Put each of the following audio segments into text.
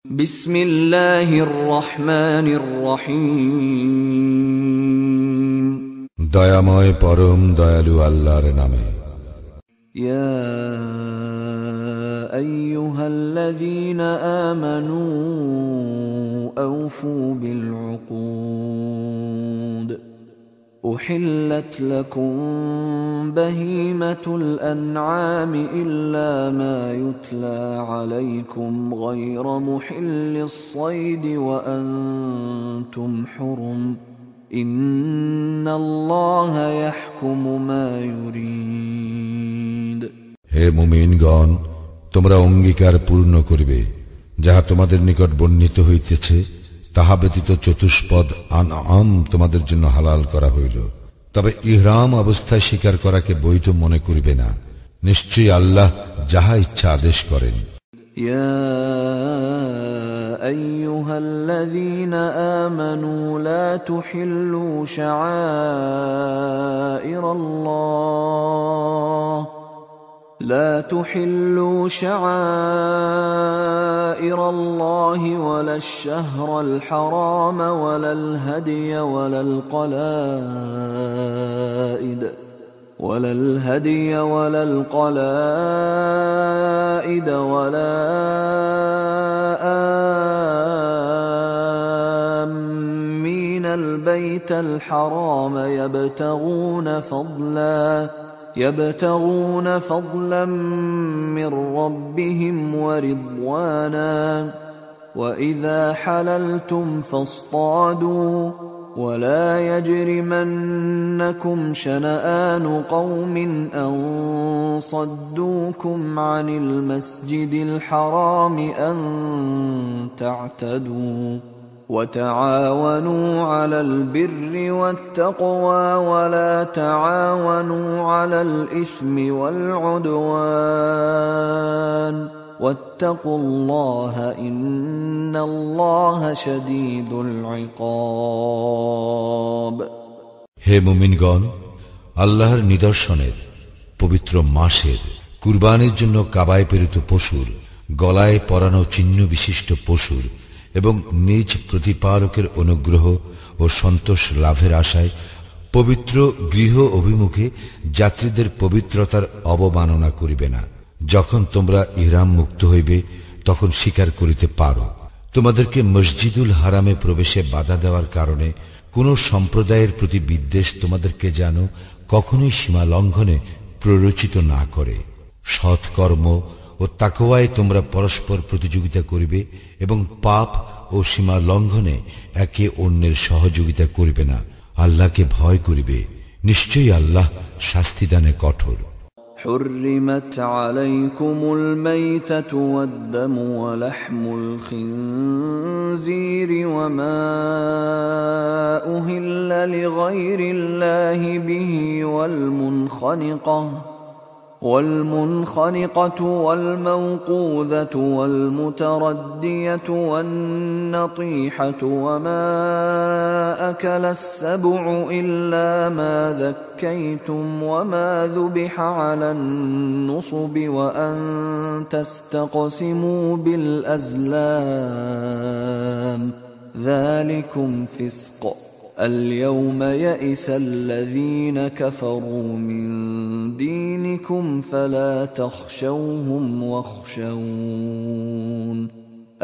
বিসমিল্লাহির রহমানির রহিম। দয়াময় পরম দয়ালু আল্লাহর নামে। ইয়া আইয়ুহাল্লাযীনা আমানু আওফু বিল উকুদ أحلت لكم بهيمة الأنعام إلا ما يتلى عليكم غير محل الصيد وأنتم حرم إن الله يحكم ما يريد। হে মুমিনগণ, তোমরা অঙ্গীকার পূর্ণ করিবে যাহা তোমাদের নিকট বর্ণিত হইতেছে, তাহা ব্যতীত চতুষ্পদ আনআম তোমাদের জন্য হালাল করা হইল। তবে ইহরাম অবস্থায় শিকার করাকে বৈধ মনে করিবে না। নিশ্চয়ই আল্লাহ যাহা ইচ্ছা আদেশ করেন। ইয়া আইয়ুহাল্লাযীনা আমানু লা তুহিল্লু শাআইরাল্লাহ لا تحلوا شعائر الله ولا الشهر الحرام ولا الهدي ولا القلائد ولا آمين البيت الحرام يبتغون فضلا من ربهم ورضوانا وإذا حللتم فاصطادوا ولا يجرمنكم شنآن قوم أن صدوكم عن المسجد الحرام أن تعتدوا وتعاونوا على البر والتقوى ولا تعاونوا على الإثم والعدوان واتقوا الله إن الله شديد العقاب। হে মুমিনগণ, আল্লাহর নিদর্শনের পবিত্র মাসের কুরবানির জন্য কাবায় প্রেরিত পশুর, গলায় পরানো চিহ্ন বিশিষ্ট পশুর এবং নিজ প্রতিপালকের অনুগ্রহ ও সন্তোষ লাভের আশায় পবিত্র গৃহ অভিমুখে যাত্রীদের পবিত্রতার অবমাননা করিবে না। যখন তোমরা ইহরাম মুক্ত হইবে তখন শিকার করিতে পারো। তোমাদেরকে মসজিদুল হারামে প্রবেশে বাধা দেওয়ার কারণে কোন সম্প্রদায়ের প্রতি বিদ্বেষ তোমাদেরকে যেন কখনোই সীমা লঙ্ঘনে প্ররোচিত না করে। সৎকর্ম ও তাকওয়ায় তোমরা পরস্পর প্রতিযোগিতা করিবে এবং পাপ ও সীমা লঙ্ঘনে একে অন্যের সহযোগিতা করিবে না। আল্লাহকে ভয় করিবে, নিশ্চয়ই আল্লাহ শাস্তিদানে কঠোর। حرمت عليكم الميتة والدم ولحم الخنزير وما أهل لغير الله به والمنخنقة والموقوذة والمتردية والنطيحة وما أكل السبع إلا ما ذكيتم وما ذبح على النصب وأن تستقسموا بالأزلام ذلكم فسق اليوم يئس الذين كفروا من دينكم فلا تخشوهم واخشون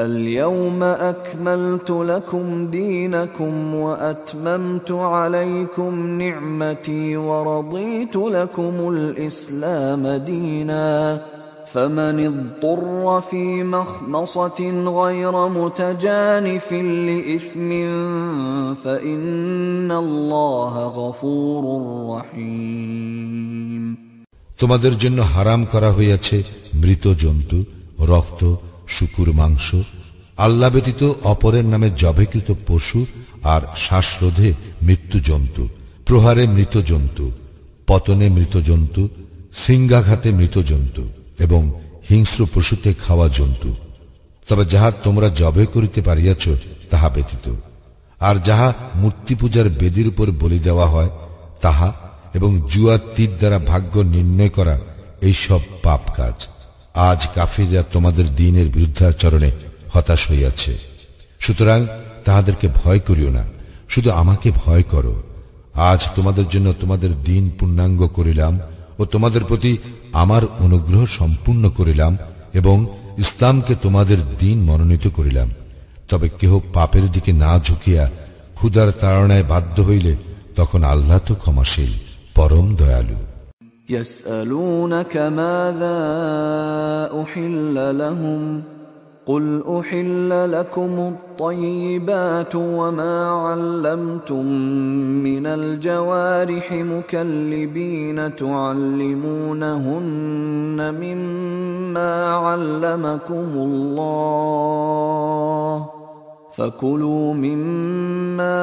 اليوم أكملت لكم دينكم وأتممت عليكم نعمتي ورضيت لكم الإسلام دينا فمن اضطر في مخمصة غير متجانف لإثم فإن الله غفور رحيم। তোমাদের জন্য হারাম করা হইয়াছে মৃত জন্তু, রক্ত, শুকুর মাংস, আল্লাহ ব্যতীত অপরের নামে জবেকৃত পশু আর শ্বাসরোধে মৃত্যু জন্তু, প্রহারে মৃত জন্তু, পতনে মৃত জন্তু, সিংহাঘাতে মৃত জন্তু এবং হিংস্র পশুতে খাওয়া জন্তু। তবে যাহা তোমরা জবে করিতে পারিয়াছ তাহা ব্যতীত, আর যাহা মূর্তি পূজার বেদির উপর বলি দেওয়া হয় তাহা এবং জুয়া তীর দ্বারা ভাগ্য নির্ণয় করা এই সব পাপ কাজ। আজ কাফিররা তোমাদের দ্বীনের বিরুদ্ধাচরণে হতাশ হইয়াছে। সুতরাং তাহাদেরকে ভয় করিও না, শুধু আমাকে ভয় করো। আজ তোমাদের জন্য তোমাদের দিন পূর্ণাঙ্গ করিলাম ও তোমাদের প্রতি আমার অনুগ্রহ সম্পূর্ণ করিলাম এবং ইসলামকে তোমাদের দিন মনোনীত করিলাম। তবে কেহ পাপের দিকে না ঝুঁকিয়া ক্ষুধার তাড়নায় বাধ্য হইলে তখন আল্লাহ তো ক্ষমাশীল, পরম দয়ালু। يسألونك ماذا أحل لهم قل أحل لكم الطيبات وما علمتم من الجوارح مكلبين تعلمونهن مما علمكم الله فكلوا مما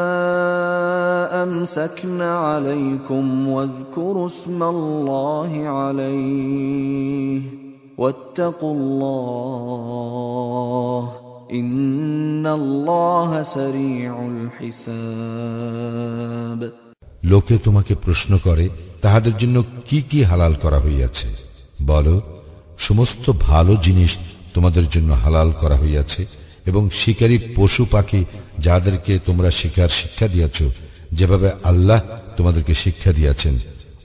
أمسكن عليكم واذكروا اسم الله عليه واتقوا الله إن الله سريع الحساب। লোকে তোমাকে প্রশ্ন করে তাহাদের জন্য কি কি হালাল করা হইয়াছে। বলো, সমস্ত ভালো জিনিস তোমাদের জন্য হালাল করা হইয়াছে এবং শিকারী পশু পাখি যাদেরকে তোমরা শিকার শিক্ষা দিয়াছ, যেভাবে আল্লাহ তোমাদেরকে শিক্ষা দিয়াছেন,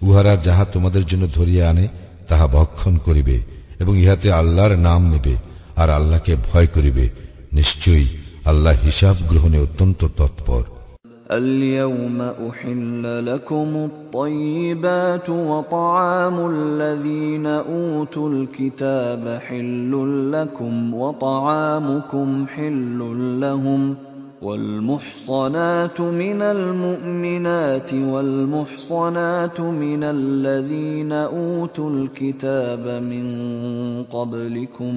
উহারা যাহা তোমাদের জন্য ধরিয়া আনে তাহা ভক্ষণ করিবে এবং ইহাতে আল্লাহর নাম নেবে আর আল্লাহকে ভয় করিবে। নিশ্চয়ই আল্লাহ হিসাব গ্রহণে অত্যন্ত তৎপর। اليوم أحل لكم الطيبات وطعام الذين أوتوا الكتاب حل لكم وطعامكم حل لهم والمحصنات من المؤمنات والمحصنات من الذين أوتوا الكتاب من قبلكم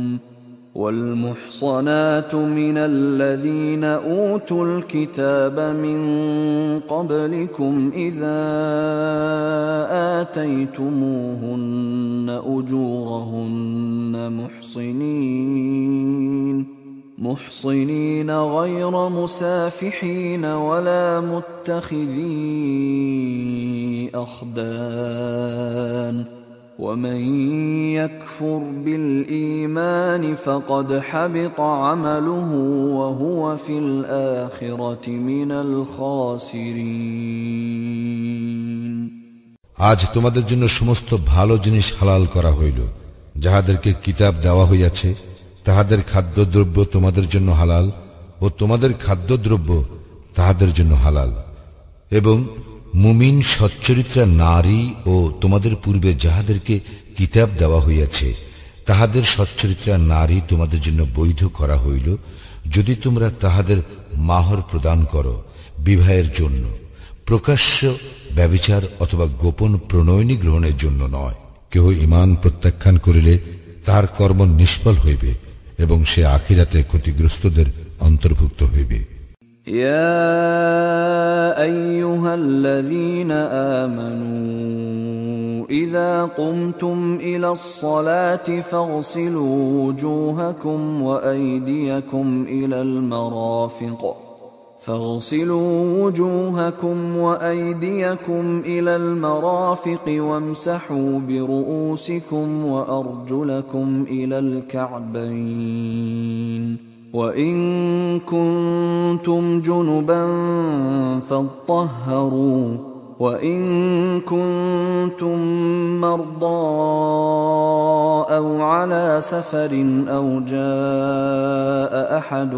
والمحصنات من الذين أوتوا الكتاب من قبلكم إذا آتيتموهن أجورهن محصنين غير مسافحين ولا متخذي أخدان ومن يكفر بالإيمان فقد حبط عمله وهو في الآخرة من الخاسرين। আজ তোমাদের জন্য সমস্ত ভালো জিনিস হালাল করা হইল। যাহাদেরকে কিতাব দেওয়া হইয়াছে তাহাদের খাদ্যদ্রব্য তোমাদের জন্য হালাল ও তোমাদের খাদ্যদ্রব্য তাহাদের জন্য হালাল। এবং মুমিন সচ্চরিত্রা নারী ও তোমাদের পূর্বে যাহাদেরকে কিতাব দেওয়া হইয়াছে তাহাদের সচ্চরিত্রা নারী তোমাদের জন্য বৈধ করা হইল, যদি তোমরা তাহাদের মাহর প্রদান করো বিবাহের জন্য, প্রকাশ্য ব্যভিচার অথবা গোপন প্রণয়নী গ্রহণের জন্য নয়। কেহ ঈমান প্রত্যাখ্যান করিলে তাহার কর্ম নিষ্ফল হইবে এবং সে আখিরাতে ক্ষতিগ্রস্তদের অন্তর্ভুক্ত হইবে। يا أيها الذين آمنوا إذا قمتم إلى الصلاة فاغسلوا وجوهكم وأيديكم إلى المرافق وامسحوا برؤوسكم وأرجلكم إلى الكعبين وإن كنتم جنبا فاطهروا وإن كنتم مرضى أو على سفر أو جاء أحد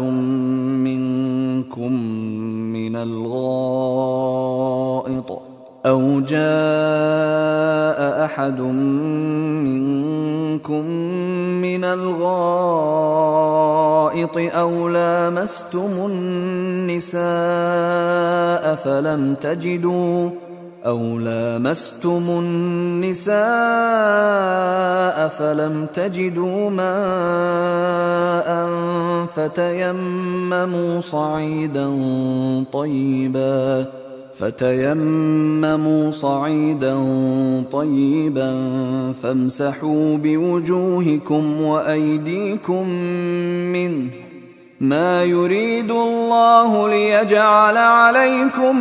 منكم من الغائط أو لامستم النساء فلم تجدوا ماء فتيمموا صعيدا طيبا فامسحوا بوجوهكم وأيديكم منه ما يريد الله ليجعل عليكم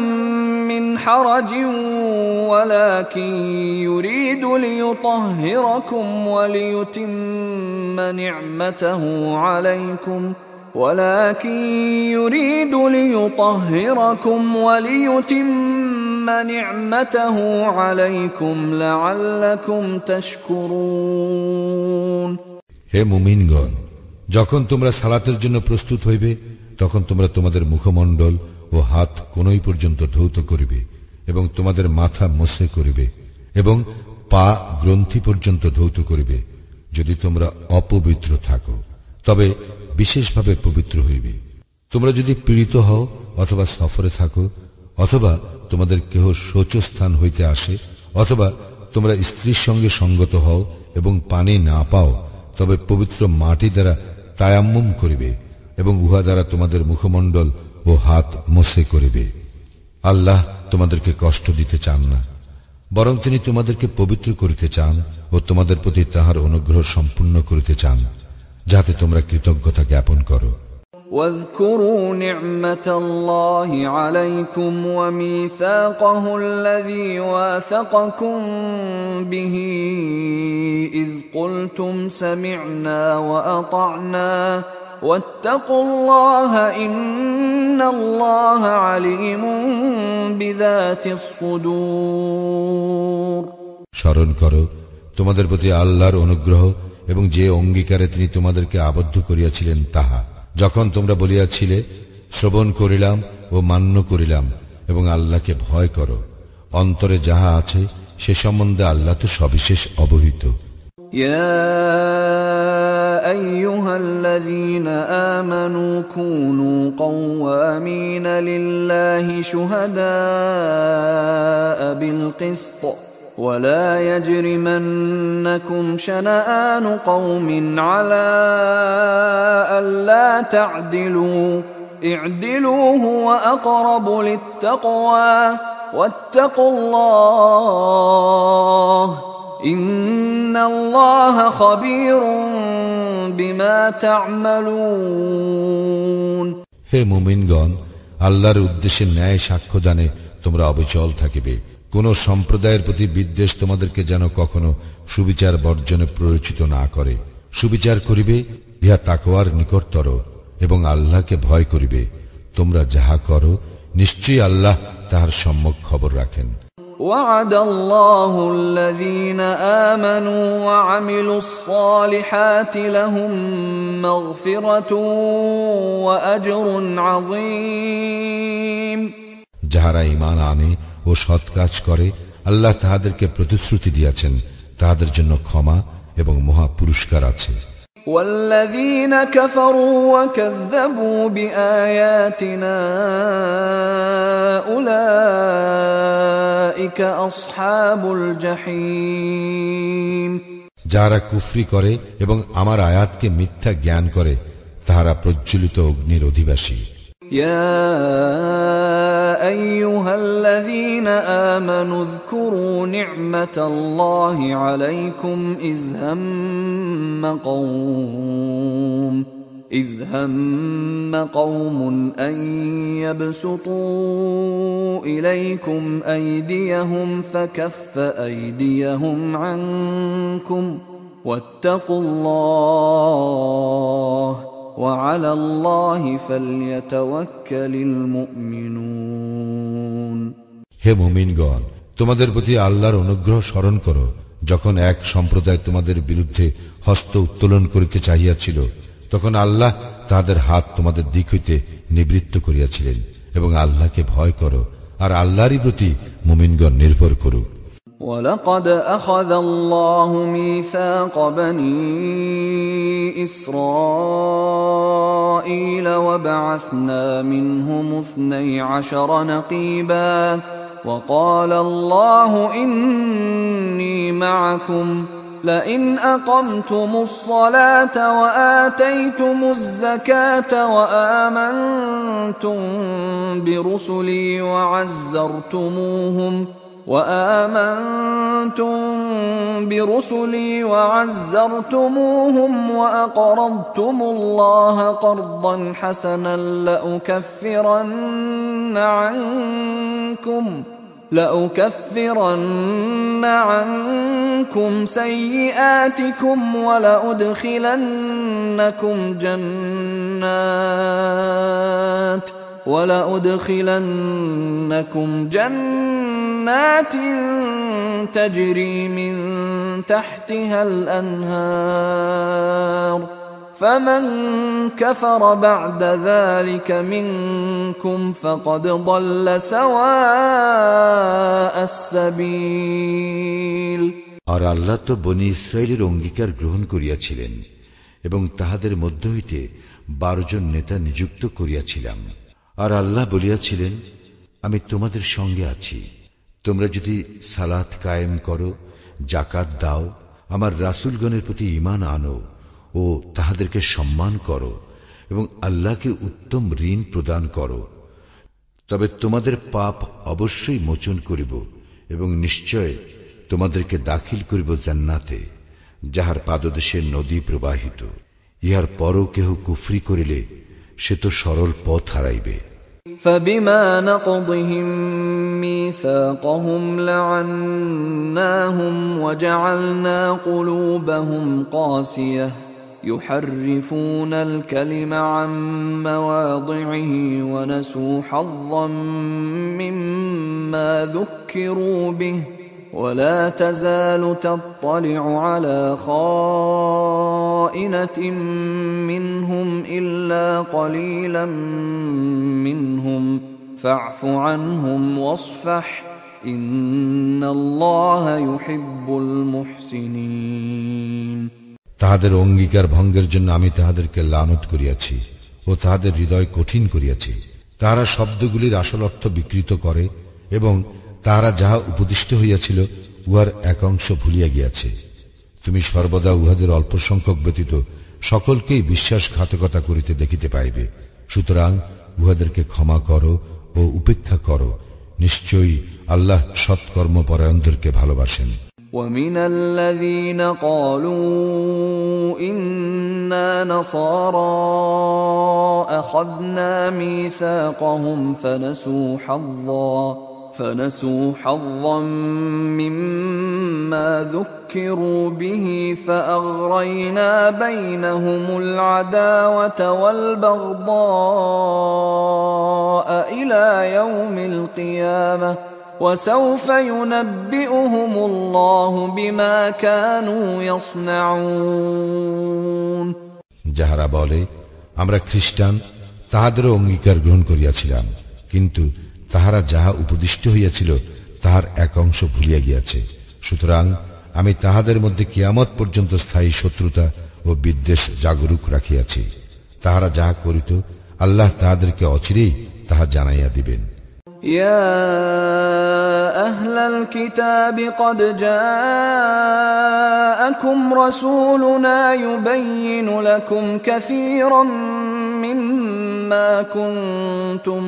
من حرج ولكن يريد ليطهركم وليتم نعمته عليكم ولكن يريد ليطهركم وليتم نعمته عليكم لعلكم تشكرون হে মুমিনগণ, যখন তোমরা সালাতের জন্য প্রস্তুত হইবে তখন তোমরা তোমাদের মুখমণ্ডল ও হাত কোনই পর্যন্ত ধৌত করিবে এবং তোমাদের মাথা মোছে করিবে এবং পা গ্রন্থি পর্যন্ত ধৌত করিবে। যদি তোমরা অপবিত্র থাকো তবে বিশেষভাবে পবিত্র হইবে। তোমরা যদি পীড়িত হও অথবা সফরে থাকো অথবা তোমাদের কেহ শৌচস্থান হইতে আসে অথবা তোমরা স্ত্রীর সঙ্গে সঙ্গত হও এবং পানি না পাও, তবে পবিত্র মাটি দ্বারা তায়াম্মুম করিবে এবং উহা দ্বারা তোমাদের মুখমণ্ডল ও হাত মোছে করিবে। আল্লাহ তোমাদেরকে কষ্ট দিতে চান না, বরং তিনি তোমাদেরকে পবিত্র করিতে চান ও তোমাদের প্রতি তাহার অনুগ্রহ সম্পূর্ণ করিতে চান, যাতে তোমরা কৃতজ্ঞতা জ্ঞাপন করো। واذكروا نعمة الله عليكم وميثاقه الذي واثقكم به إذ قلتم سمعنا وأطعنا واتقوا الله إن الله عليم بذات الصدور স্মরণ করো তোমাদের প্রতি আল্লাহর অনুগ্রহ এবং যে অঙ্গীকারে তিনি তোমাদেরকে আবদ্ধ করিয়াছিলেন তাহা, যখন তোমরা বলিয়াছিলে শ্রবণ করিলাম ও মান্য করিলাম এবং আল্লাহকে ভয় করো। অন্তরে যাহা আছে সে সম্বন্ধে আল্লাহ তো সবিশেষ অবহিত। ইয়া আইয়ুহাল্লাযীনা আমানু কুনু কওয়ামিনা লিল্লাহি শুহাদাআ বিল কিসত ولا يجرمنكم شنآن قوم على ألا تعدلوا اعدلوا هو أقرب للتقوى واتقوا الله إن الله خبير بما تعملون হে মুমিনগণ, আল্লাহর উদ্দেশ্যে ন্যায় সাক্ষ্যদানে তোমরা অবিচল থাকিবে। কোন সম্প্রদায়ের প্রতি বিদ্বেষ তোমাদেরকে যেন কখনো সুবিচার বর্জনে প্ররোচিত না করে। সুবিচার করিবে ইহা তাকওয়ার নিকটতর এবং আল্লাহকে ভয় করিবে। তোমরা যাহা করো নিশ্চয়ই আল্লাহ তাহার সম্যক খবর রাখেন। وعد الله الذين آمنوا وعملوا الصالحات لهم مغفرة وأجر عظيم যাহারা ঈমান আনে ও সৎ কাজ করে আল্লাহ তাহাদেরকে প্রতিশ্রুতি দিয়াছেন, তাহাদের জন্য ক্ষমা এবং মহা পুরস্কার আছে। والذين كفروا وكذبوا بآياتنا أولئك أصحاب الجحيم যারা কুফরি করে এবং আমার আয়াতকে মিথ্যা জ্ঞান করে তাহারা প্রজ্বলিত অগ্নির অধিবাসী। يا أيها الذين آمنوا اذكروا نعمة الله عليكم إذ هم قوم أن يبسطوا إليكم أيديهم فكف أيديهم عنكم واتقوا الله وعلى الله فليتوكل المؤمنون হে মুমিনগণ, তোমাদের প্রতি আল্লাহর অনুগ্রহ স্মরণ করো যখন এক সম্প্রদায় তোমাদের বিরুদ্ধে হস্ত উত্তোলন করিতে চাহিয়াছিল, তখন আল্লাহ তাহাদের হাত তোমাদের দিক হইতে নিবৃত্ত করিয়াছিলেন এবং আল্লাহকে ভয় করো আর আল্লাহরই প্রতি মুমিনগণ নির্ভর করুক। ولقد أخذ الله ميثاق بني إسرائيل وبعثنا منهم 12 نقيبا وقال الله إني معكم لئن أقمتم الصلاة وآتيتم الزكاة وآمنتم برسلي وعزرتموهم وأقرضتم الله قرضا حسنا لأكفرن عنكم سيئاتكم ولأدخلنكم جنات ولأدخلنكم جنات تجري من تحتها الأنهار فمن كفر بعد ذلك منكم فقد ضل سواء السبيل। আর আল্লাহ তো বনি ইসরায়েলের অঙ্গীকার গ্রহণ করিয়াছিলেন এবং তাহাদের মধ্য হইতে 12 জন নেতা নিযুক্ত করিয়াছিলাম। আর আল্লাহ বলিয়াছিলেন, আমি তোমাদের সঙ্গে আছি, তোমরা যদি সালাত কায়েম করো, জাকাত দাও, আমার রাসূলগণের প্রতি ঈমান আনো ও তাহাদেরকে সম্মান করো এবং আল্লাহকে উত্তম ঋণ প্রদান করো, তবে তোমাদের পাপ অবশ্যই মোচন করিব এবং নিশ্চয় তোমাদেরকে দাখিল করিব জান্নাতে, যাহার পাদদেশে নদী প্রবাহিত। ইহার পরও কেহ কুফরি করিলে সে তো সরল পথ হারাইবে। فبما نقضهم ميثاقهم لعناهم وجعلنا قلوبهم قاسية يحرفون الكلم عن مواضعه ونسوا حظا مما ذكروا به ولا تزال تطلع على خائنة منهم إلا قليلا منهم فاعف عنهم واصفح إن الله يحب المحسنين। তাহাদের অঙ্গীকার ভঙ্গের জন্য আমি তাহাদেরকে লানত করিয়াছি ও তাহাদের হৃদয় কঠিন করিয়াছি। তাহারা শব্দগুলির আসল অর্থ বিকৃত করে এবং তাহারা যাহা উপদিষ্ট হইয়াছিল উহার এক অংশ ভুলিয়া গিয়াছে। তুমি সর্বদা উহাদের অল্প সংখ্যক ব্যতীত সকলকেই বিশ্বাসঘাতকতা করিতে দেখিতে পাইবে। সুতরাং উহাদেরকে ক্ষমা করো ও উপেক্ষা করো, নিশ্চয়ই আল্লাহ সৎকর্মপরায়ণদেরকে ভালোবাসেন। ومن الذين قالوا إنا نصارى أخذنا ميثاقهم فنسوا حظا مما ذكروا به فأغرينا بينهم العداوة والبغضاء إلى يوم القيامة وسوف ينبئهم الله بما كانوا يصنعون। যাহারা বলে আমরা খ্রিস্টান, তাহাদেরও অঙ্গীকার গ্রহণ করিয়াছিলাম, কিন্তু তাহারা যাহা উপদিষ্ট হইয়াছিল তাহার এক অংশ ভুলিয়া গিয়াছে। সুতরাং আমি তাহাদের মধ্যে কিয়ামত পর্যন্ত স্থায়ী শত্রুতা ও বিদ্বেষ জাগরুক রাখিয়াছি। তাহারা যাহা করিত আল্লাহ তাহাদেরকে অচিরেই তাহা জানাইয়া দিবেন। يا أهل الكتاب قد جاءكم رسولنا يبين لكم كثيرا مما كنتم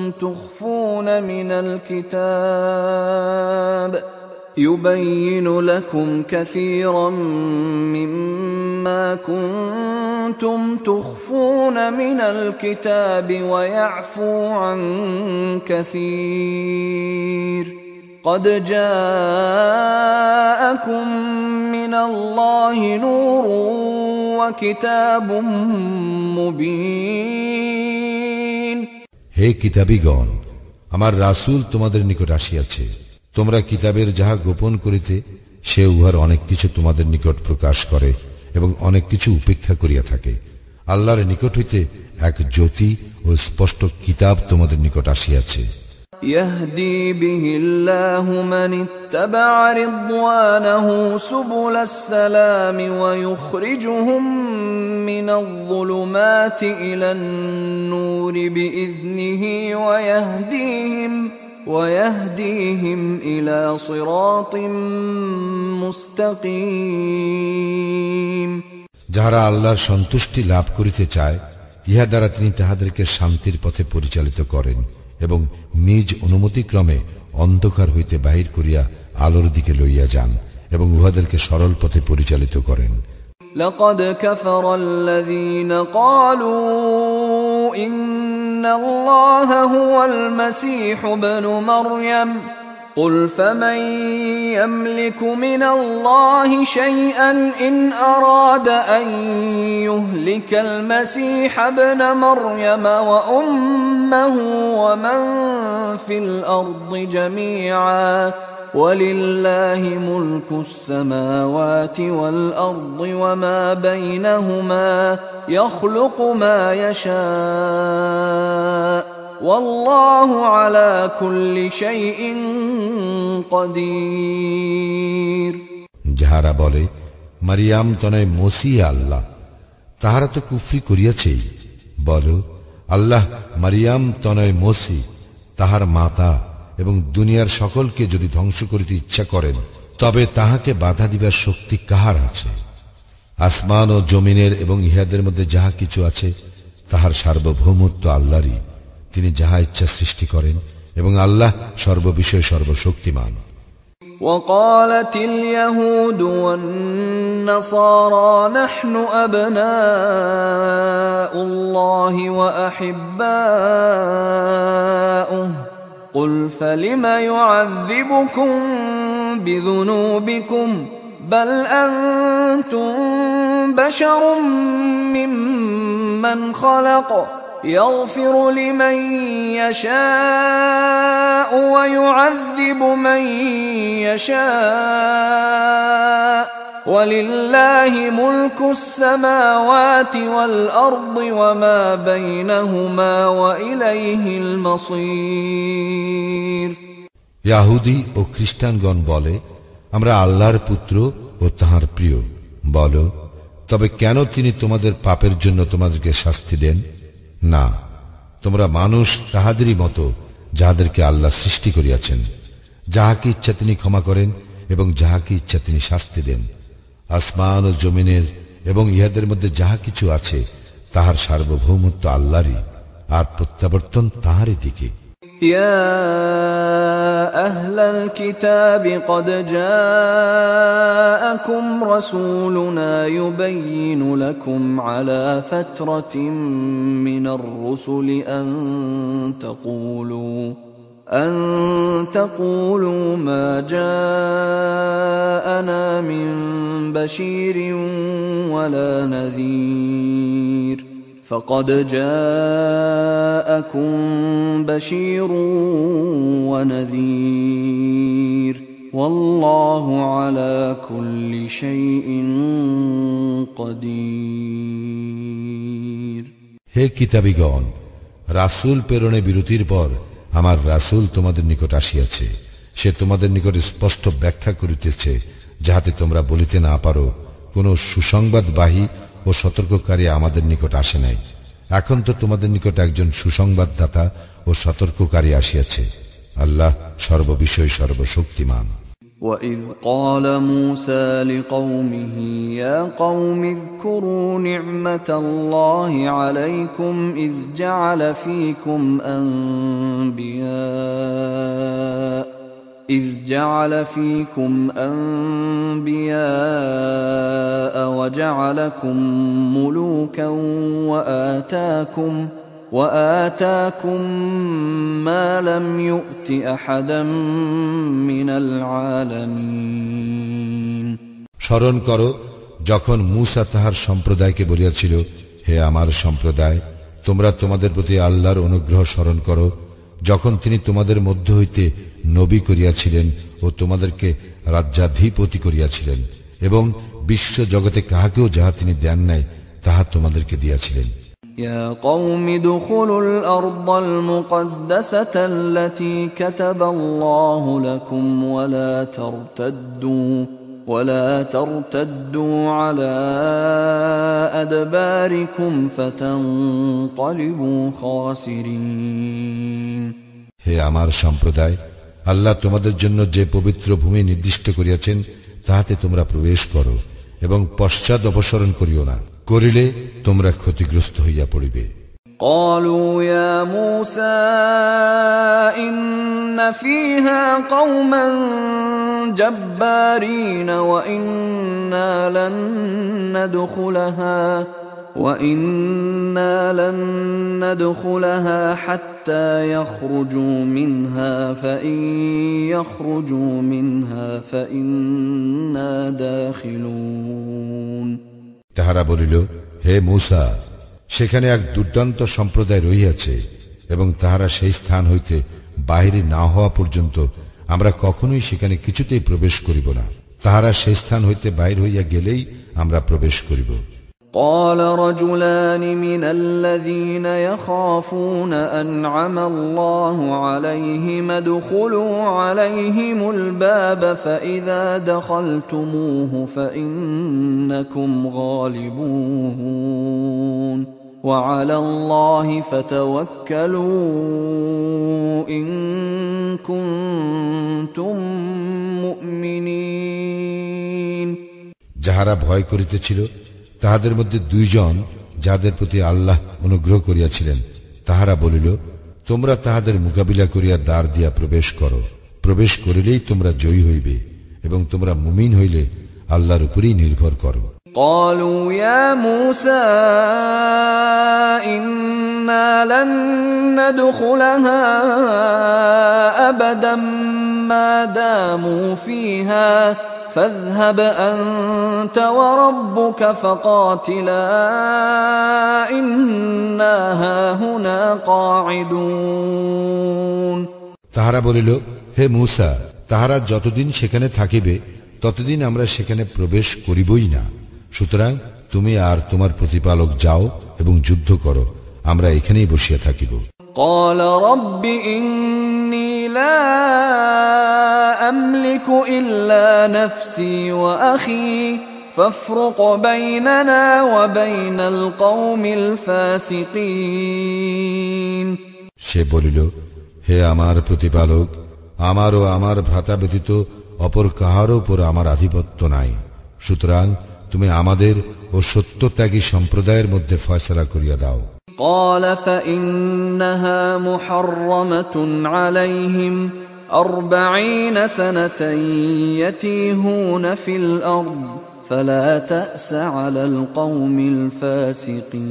تخفون من الكتاب ويعفو عن كثير قد جاءكم من الله نور وكتاب مبين। হে কিতাবীগণ, আমার রাসূল তোমাদের নিকট আসিয়াছে, তোমরা কিতাবের যাহা গোপন করিতে সে উহার অনেক কিছু তোমাদের নিকট প্রকাশ করে এবং অনেক কিছু উপেক্ষা করিয়া থাকে। আল্লাহর নিকট হইতে এক জ্যোতি ও স্পষ্ট কিতাব তোমাদের নিকট আসিয়াছে। يهدي به الله من اتبع رضوانه سبل السلام ويخرجهم من الظلمات إلى النور بإذنه ويهديهم إلى صراط مستقيم। যাহারা আল্লাহর সন্তুষ্টি লাভ করিতে চায়, ইহা দ্বারা তিনি তাহাদেরকে শান্তির পথে পরিচালিত করেন এবং নিজ অনুমতিক্রমে অন্ধকার হইতে বাহির করিয়া আলোর দিকে লইয়া যান এবং উহাদেরকে সরল পথে পরিচালিত করেন। لقد كفر الذين قالوا إن الله هو المسيح ابن مريم قل فمن يملك من الله شيئا إن أراد أن يهلك المسيح ابن مريم وأمه ومن في الأرض جميعا ولله ملك السماوات والأرض وما بينهما يخلق ما يشاء والله على كل شيء قدير। যাহারা বলে মারিয়াম তনয় মসিহ আল্লাহ, তাহারা তো কুফরি করিয়াছেই। বলো, আল্লাহ মারিয়াম তনয় মসিহ তাহার মাতা এবং দুনিয়ার সকলকে যদি ধ্বংস করিতে ইচ্ছা করেন তবে তাহাকে বাধা দিবার শক্তি কাহার আছে? আসমান ও জমিনের এবং ইহাদের মধ্যে যাহা কিছু আছে তাহার সার্বভৌমত্ব আল্লাহরই। তিনি যাহা ইচ্ছা সৃষ্টি করেন এবং আল্লাহ সর্ববিষয়ে সর্বশক্তিমান। وقالت اليهود والنصارى نحن أبناء الله وأحباؤه قل فلم يعذبكم بذنوبكم بل أنتم بشر ممن خلق يغفر لمن يشاء ويعذب من يشاء ولله ملك السماوات والأرض وما بينهما وإليه المصير। ইয়াহুদী ও খ্রিস্টানগণ বলে আমরা আল্লাহর পুত্র ও তাহার প্রিয়। বলো, তবে কেন তিনি তোমাদের পাপের জন্য তোমাদেরকে শাস্তি দেন? না, তোমরা মানুষ তাহাদেরই মতো যাহাদেরকে আল্লাহ সৃষ্টি করিয়াছেন। যাহাকে ইচ্ছা তিনি ক্ষমা করেন এবং যাহাকে ইচ্ছা তিনি শাস্তি দেন। আসমান ও জমিনের এবং ইহাদের মধ্যে যাহা কিছু আছে তাহার সার্বভৌমত্ব আল্লাহরই, আর প্রত্যাবর্তন তাহারই দিকে। يا أهل الكتاب قد جاءكم رسولنا يبين لكم على فترة من الرسل أن تقولوا ما جاءنا من بشير ولا نذير فقد جاءكم بشير ونذير والله على كل شيء قدير। হে কিতাবীগণ, রাসূল প্রেরণে বিরতির পর আমার রাসূল তোমাদের নিকট আসিয়াছে। সে তোমাদের নিকট স্পষ্ট ব্যাখ্যা করিতেছে, যাহাতে তোমরা বলিতে না পারো কোন সুসংবাদবাহী ও সতর্ককারী আমাদের নিকট আসে নাই। এখন তো তোমাদের নিকট একজন সুসংবাদদাতা ও সতর্ককারী আসিয়াছে। আল্লাহ সর্ববিষয়ে সর্বশক্তিমান। وَإِذْ قَالَ مُوسَى لِقَوْمِهِ يَا قَوْمِ اذْكُرُوا نِعْمَةَ اللَّهِ عَلَيْكُمْ إِذْ جَعَلَ فِيكُمْ أَنْبِيَاءَ وَجَعَلَكُمْ مُلُوكًا وآتاكم ما لم يؤت أحدا من العالمين। স্মরণ করো যখন মূসা তাহার সম্প্রদায়কে বলিয়াছিল, হে আমার সম্প্রদায়, তোমরা তোমাদের প্রতি আল্লাহর অনুগ্রহ স্মরণ করো, যখন তিনি তোমাদের মধ্য হইতে নবী করিয়াছিলেন ও তোমাদেরকে রাজ্যাধিপতি করিয়াছিলেন এবং বিশ্ব জগতে কাহাকেও যাহা তিনি দেন নাই তাহা তোমাদেরকে দিয়াছিলেন। يا قوم ادخلوا الأرض المقدسة التي كتب الله لكم ولا ترتدوا على أدباركم فتنقلبوا خاسرين। হে আমার সম্প্রদায়, আল্লাহ তোমাদের জন্য যে পবিত্র ভূমি নির্দিষ্ট করিয়াছেন তাহাতে তোমরা প্রবেশ করো এবং পশ্চাৎ অপসরণ করিও না, করিলে তোমরা ক্ষতিগ্রস্ত হইয়া পড়িবে। قالوا يا موسى إن فيها قوما جبارين وإنا لن ندخلها وإنا لن ندخلها حتى يخرجوا منها فإن يخرجوا منها فإنا داخلون তাহারা বলিল, হে মূসা, সেখানে এক দুর্দান্ত সম্প্রদায় রহিয়াছে এবং তাহারা সেই স্থান হইতে বাহিরে না হওয়া পর্যন্ত আমরা কখনোই সেখানে কিছুতেই প্রবেশ করিব না। তাহারা সেই স্থান হইতে বাহির হইয়া গেলেই আমরা প্রবেশ করিব। قال رجلان من الذين يخافون أنعم الله عليهم ادخلوا عليهم الباب فإذا دخلتموه فإنكم غالبون وعلى الله فتوكلوا إن كنتم مؤمنين যাহারা ভয় করিতেছিল তাহাদের মধ্যে দুইজন যাদের প্রতি আল্লাহ অনুগ্রহ করিয়াছিলেন, তাহারা বলিল, তোমরা তাহাদের মোকাবিলা করিয়া দ্বার দিয়া প্রবেশ করো, প্রবেশ করিলেই তোমরা জয়ী হইবে এবং তোমরা মুমিন হইলে আল্লাহর উপরেই নির্ভর করো। قالوا يا موسى إنا لن ندخلها أبدا ما داموا فيها فاذهب أنت وربك فقاتلا إنا هاهنا قاعدون তাহারা বলিল, হে মূসা, তাহারা যতদিন সেখানে থাকিবে ততদিন আমরা সেখানে প্রবেশ করিবই না। সুতরাং তুমি আর তোমার প্রতিপালক যাও এবং যুদ্ধ করো, আমরা এখানেই বসিয়া থাকিব। قال رب إني لا أملك إلا نفسي وأخي فافرق بيننا وبين القوم الفاسقين সে বলিল, হে আমার প্রতিপালক, আমার ও আমার ভ্রাতা ব্যতীত অপর কাহারও উপর আমার আধিপত্য নাই। সুতরাং তুমি আমাদের ও সত্যত্যাগী সম্প্রদায়ের মধ্যে ফয়সালা করিয়া দাও। قال فإنها محرمة عليهم 40 سنة يتيهون في الأرض فلا تأس على القوم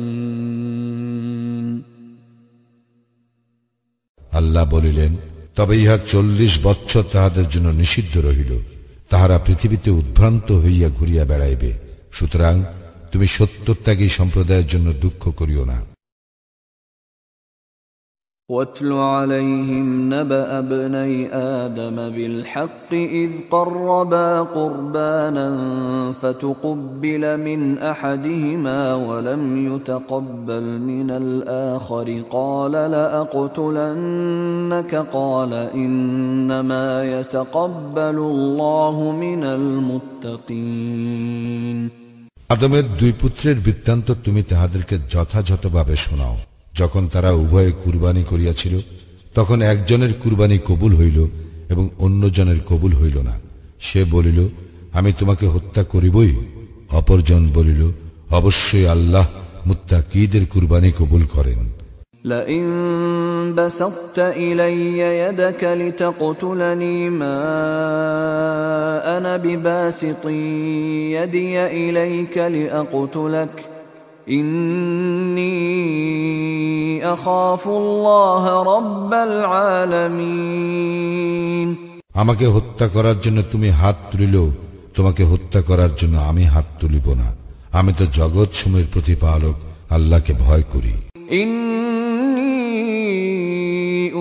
الفاسقين আল্লাহ বলিলেন, তবে ইহা 40 বৎসর তাহাদের জন্য নিষিদ্ধ রহিল, তাহারা পৃথিবীতে উদ্ভ্রান্ত হইয়া ঘুরিয়া বেড়াইবে। সুতরাং তুমি সত্যত্যাগী সম্প্রদায়ের জন্য দুঃখ করিও না। واتل عليهم نبأ ابني آدم بالحق إذ قربا قربانا فتقبل من أحدهما ولم يتقبل من الآخر قال لأقتلنك قال إنما يتقبل الله من المتقين আদমের দুই পুত্রের বৃত্তান্ত তুমি তাহাদেরকে যথাযথভাবে শোনাও। যখন তারা উভয়ে কুরবানি করিয়াছিল তখন একজনের কুরবানি কবুল হইল এবং অন্যজনের কবুল হইল না। সে বলিল, আমি তোমাকে হত্যা করিবই। অপরজন বলিল, অবশ্যই আল্লাহ মুত্তাকীদের কুরবানি কবুল করেন। لئن بسطت إلي يدك لتقتلني ما أنا بباسط يدي إليك لأقتلك إني أخاف الله رب العالمين আমাকে হত্যা করার জন্য তুমি হাত তুলিলেও তোমাকে হত্যা করার জন্য আমি হাত তুলিব না। আমি তো জগৎ সমূহের প্রতিপালক আল্লাহকে ভয় করি। إني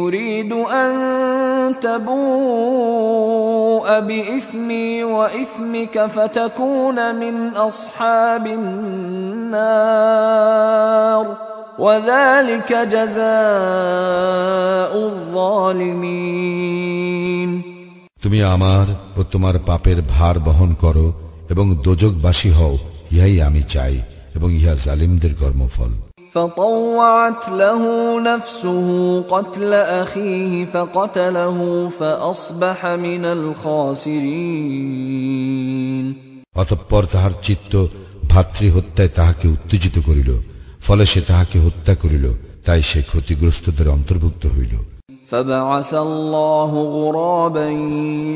أريد أن تبوء بإثمي وإثمك فتكون من أصحاب النار وذلك جزاء الظالمين তুমি আমার ও তোমার পাপের ভার বহন করো এবং দোজখবাসী হও, ইহাই আমি চাই এবং ইহা জালিমদের কর্মফল। فطوعت له نفسه قتل أخيه فقتله فأصبح من الخاسرين অতঃপর তাহার চিত্ত ভাতৃ হত্যায় তাহাকে উত্তেজিত করিল, ফলে সে তাহাকে হত্যা করিল, তাই সে ক্ষতিগ্রস্তদের অন্তর্ভুক্ত হইল। فبعث الله غرابا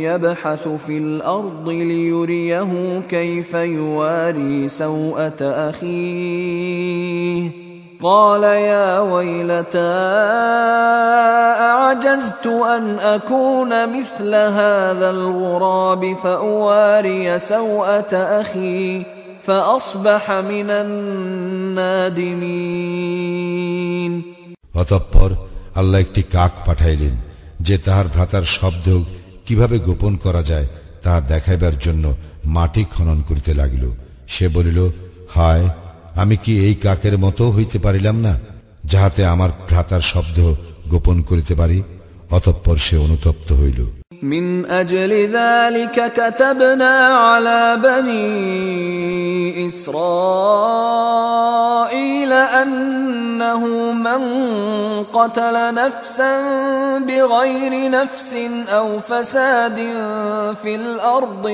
يبحث في الأرض ليريه كيف يواري سوءة أخيه قال يا ويلتى أعجزت أن أكون مثل هذا الغراب فأواري سوءة أخي فأصبح من النادمين অতঃপর আল্লাহ একটি কাক পাঠাইলেন যে তাহার ভ্রাতার শব্দ কিভাবে গোপন করা যায় তা দেখাইবার জন্য মাটি খনন করিতে লাগিল। সে বলিল, হায়, আমি কি এই কাকের মতো হইতে পারিলাম না, যাহাতে আমার ভ্রাতার শব্দ গোপন করিতে পারি? অতঃপর সে অনুতপ্ত হইল। من أجل ذلك كتبنا على بني إسرائيل أنه من قتل نفسا بغير نفس أو فساد في الأرض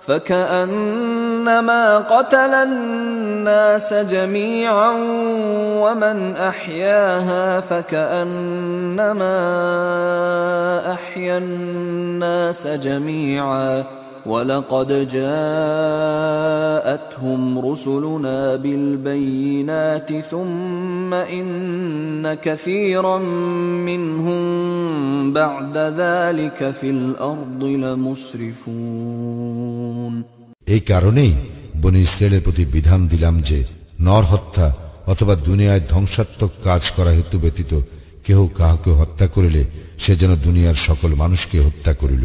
فكأنما قتل الناس جميعا ومن أحياها فكأنما أحيا الناس جميعا ولقد جاءتهم رسلنا بالبينات ثم إن كثيرا منهم بعد ذلك في الأرض لمسرفون এই কারণেই বনী ইসরায়েলের প্রতি বিধান দিলাম যে নর হত্যা অথবা দুনিয়ায় ধ্বংসাত্মক কাজ করা হেতু ব্যতীত কেহ কাহাকে হত্যা করিলে সে যেন দুনিয়ার সকল মানুষকে হত্যা করিল,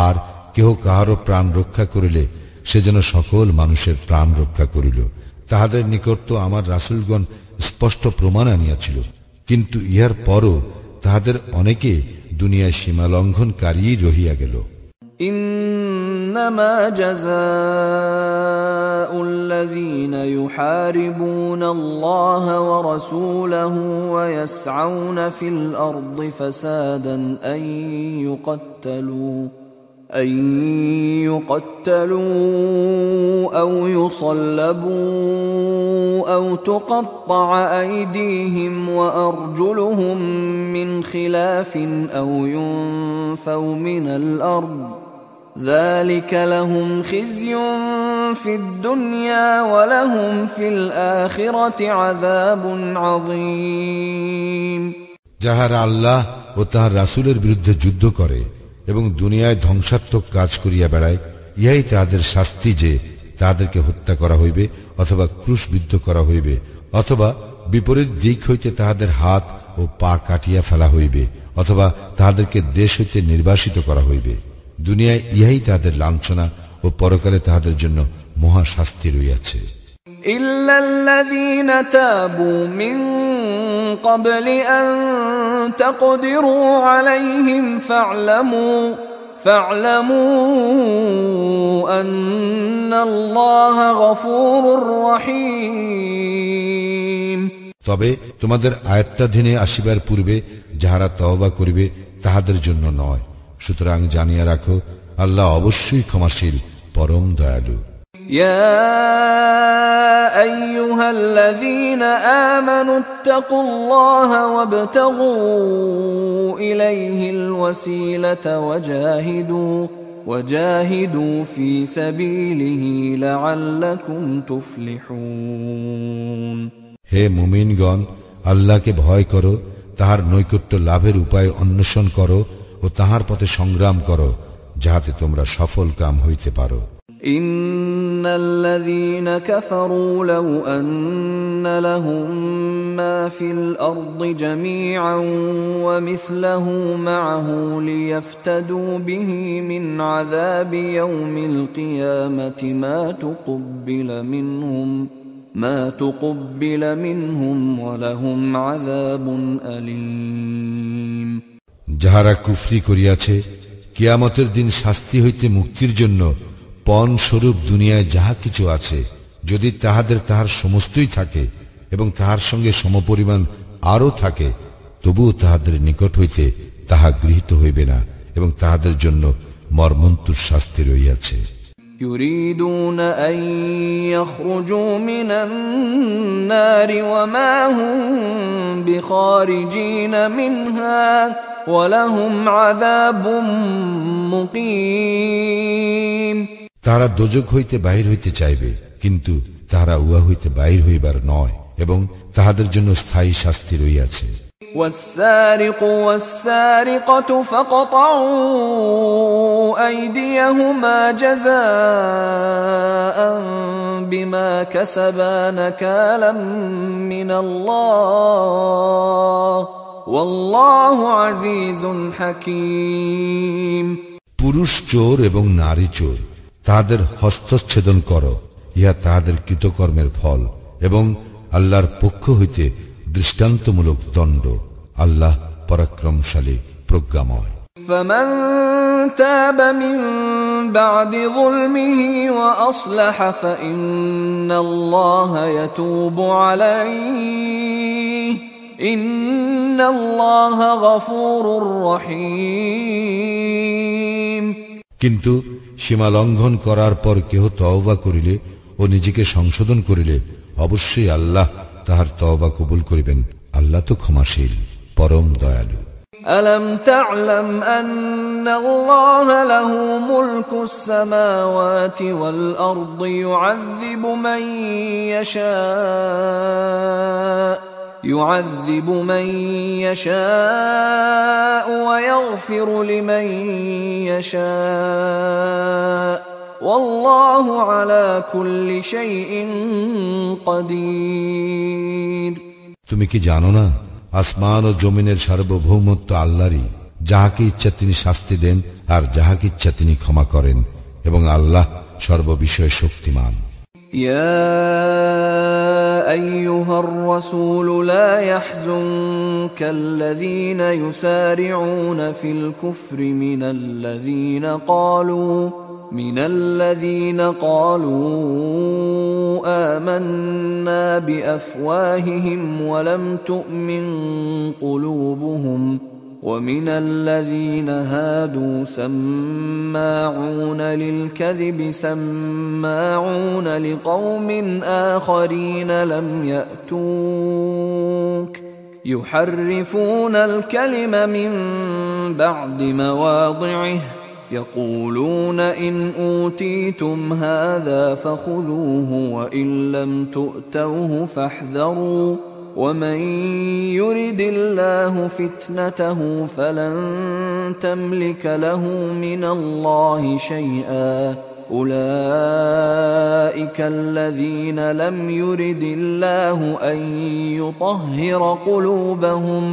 আর কেহ কাহারও প্রাণ রক্ষা করিলে সে যেন সকল মানুষের প্রাণ রক্ষা করিল। তাহাদের নিকট তো আমার রাসূলগণ স্পষ্ট প্রমাণ আনিয়াছিল, কিন্তু ইহার পরও তাহাদের অনেকে দুনিয়ায় সীমা লঙ্ঘনকারী রহিয়া গেল। إنما جزاء الذين يحاربون الله ورسوله ويسعون في الأرض فسادا أن يقتلوا أو يصلبوا أو تقطع أيديهم وأرجلهم من خلاف أو ينفوا من الأرض ذلك لهم خزي في الدنيا ولهم في الآخرة عذاب عظيم যাহারা আল্লাহ ও তাহার রাসূলের বিরুদ্ধে যুদ্ধ করে এবং দুনিয়ায় ধ্বংসাত্মক কাজ করিয়া বেড়ায়, ইহাই তাহাদের শাস্তি যে তাহাদেরকে হত্যা করা হইবে অথবা ক্রুশবিদ্ধ করা হইবে অথবা বিপরীত দিক হইতে তাহাদের হাত ও পা কাটিয়া ফেলা হইবে অথবা তাহাদেরকে দেশ হইতে নির্বাসিত করা হইবে। দুনিয়ায় ইহাই তাহাদের লাঞ্ছনা ও পরকালে তাহাদের জন্য মহা শাস্তি রইয়াছে। إلا الذين تابوا من قبل أن تقدروا عليهم فاعلموا أن الله غفور رحيم তবে তোমাদের আয়াত্তাধীনে আসিবার পূর্বে যাহারা তওবা করিবে তাহাদের জন্য নয়, সুতরাং জানিয়া রাখো আল্লাহ অবশ্যই ক্ষমাশীল, পরম দয়ালু। يا أيها الذين آمنوا اتقوا الله وابتغوا إليه الوسيلة وجاهدوا في سبيله لعلكم تفلحون হে মুমিনগণ, আল্লাহকে ভয় করো, তাহার নৈকট্য লাভের উপায় অন্বেষণ করো ও তাহার পথে সংগ্রাম করো, যাহাতে তোমরা সফল কাম হইতে পারো। إن الذين كفروا لو أن لهم ما في الأرض جميعا ومثله معه ليفتدوا به من عذاب يوم القيامة ما تقبل منهم ولهم عذاب أليم যাহারা কুফরি করিয়াছে, কিয়ামতের দিন শাস্তি হইতে মুক্তির জন্য পণ স্বরূপ দুনিয়ায় যাহা কিছু আছে, যদি তাহাদের তাহার সমস্তই থাকে এবং তাহার সঙ্গে সমপরিমাণ আরও থাকে, তবুও তাহাদের নিকট হইতে তাহা গৃহীত হইবে না এবং তাহাদের জন্য মর্মন্তুর শাস্তি রহিয়াছে। يريدون أن يخرجوا من النار وما هم بخارجين منها ولهم عذاب مقيم তারা দোজখ হইতে বাহির হইতে চাইবে, কিন্তু তাহারা উহা হইতে বাহির হইবার নয়, এবং তাহাদের জন্য স্থায়ী শাস্তি রহিয়াছে। والسارق والسارقة فاقطعوا أيديهما جزاء بما كسبا نكالا من الله والله عزيز حكيم পুরুষ চোর এবং নারী চোর, তাহাদের হস্তচ্ছেদন করো, ইহা তাহাদের কৃতকর্মের ফল, এবং আল্লাহর পক্ষ হইতে দৃষ্টান্তমূলক দণ্ড। আল্লাহ পরাক্রমশালী, প্রজ্ঞাময়। فمن تاب من بعد ظلمه وأصلح فإن الله يتوب عليه إن الله غفور رحيم কিন্তু সীমা লঙ্ঘন করার পর কেহ তওবা করিলে ও নিজেকে সংশোধন করিলে অবশ্যই আল্লাহ তাহার তওবা কবুল করিবেন। আল্লাহ তো ক্ষমাশীল, পরম দয়ালু। ألم تعلم أن الله له ملك السماوات والأرض يعذب من يشاء ويغفر لمن يشاء والله على كل شيء قدير তুমি কি জানো না, আসমান ও জমিনের সার্বভৌমত্ব আল্লাহরই। যাহাকে ইচ্ছা তিনি শাস্তি দেন, আর যাহাকে ইচ্ছা তিনি ক্ষমা করেন, এবং আল্লাহ সর্ববিষয়ে শক্তিমান। يا أيها الرسول لا يحزنك الذين يسارعون في الكفر من الذين قالوا آمنا بأفواههم ولم تؤمن قلوبهم ومن الذين هادوا سماعون للكذب سماعون لقوم آخرين لم يأتوك يحرفون الكلم من بعد مواضعه يقولون إن أوتيتم هذا فخذوه وإن لم تؤتوه فاحذروا ومن يرد الله فتنته فلن تملك له من الله شيئا أولئك الذين لم يرد الله أن يطهر قلوبهم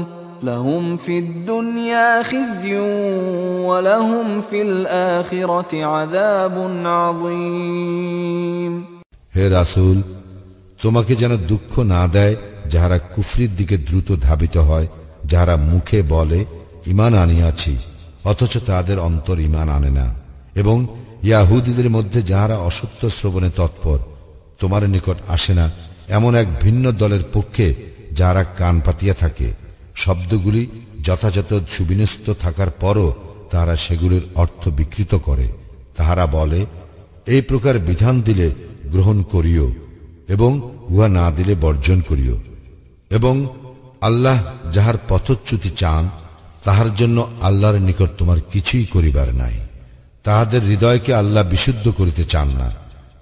لهم في الدنيا خزي ولهم في الآخرة عذاب عظيم হে রাসূল, তোমাকে যেন দুঃখ না দেয় যাহারা কুফরির দিকে দ্রুত ধাবিত হয়, যাহারা মুখে বলে ঈমান আনিয়াছি, অথচ তাদের অন্তর ঈমান আনে না, এবং ইয়াহুদীদের মধ্যে যাহারা অসত্য শ্রবণে তৎপর, তোমার নিকট আসে না এমন এক ভিন্ন দলের পক্ষে যাহারা কান পাতিয়া থাকে। শব্দগুলি যথাযথ সুবিন্যস্ত থাকার পরও তাহারা সেগুলির অর্থ বিকৃত করে। তাহারা বলে, এই প্রকার বিধান দিলে গ্রহণ করিও এবং উহা না দিলে বর্জন করিও, এবং আল্লাহ যাহার পথচ্যুতি চান তাহার জন্য আল্লাহর নিকট তোমার কিছুই করিবার নাই। তাহাদের হৃদয়কে আল্লাহ বিশুদ্ধ করিতে চান না।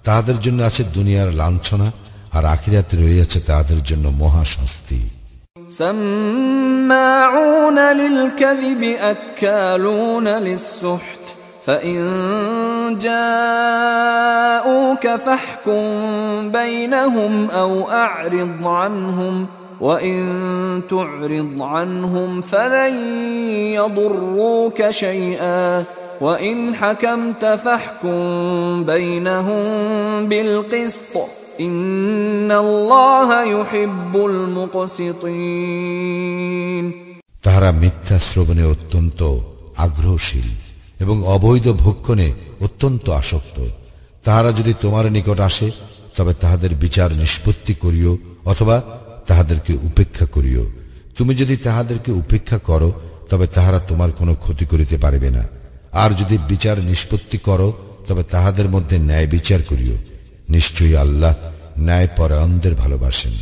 তাহাদের জন্য আছে দুনিয়ার লাঞ্ছনা, আর আখিরাতে রহিয়াছে তাহাদের জন্য মহা শাস্তি। سماعون للكذب أكالون للسحت فإن جاءوك فاحكم بينهم أو أعرض عنهم وإن تعرض عنهم فلن يضروك شيئا وإن حكمت فاحكم بينهم بالقسط إن الله يحب المقسطين তাহারা মিথ্যা শ্রবণে অত্যন্ত আগ্রহশীল এবং অবৈধ ভক্ষণে অত্যন্ত আসক্ত। তাহারা যদি তোমার নিকট আসে তবে তাহাদের বিচার নিষ্পত্তি করিও অথবা তাহাদেরকে উপেক্ষা করিও। তুমি যদি তাহাদেরকে উপেক্ষা করো তবে তাহারা তোমার কোনো ক্ষতি করিতে পারিবে না, আর যদি বিচার নিষ্পত্তি করো তবে তাহাদের মধ্যে ন্যায় বিচার করিও। নিশ্চয়ই আল্লাহ ন্যায় পরায়ণদের ভালোবাসেন।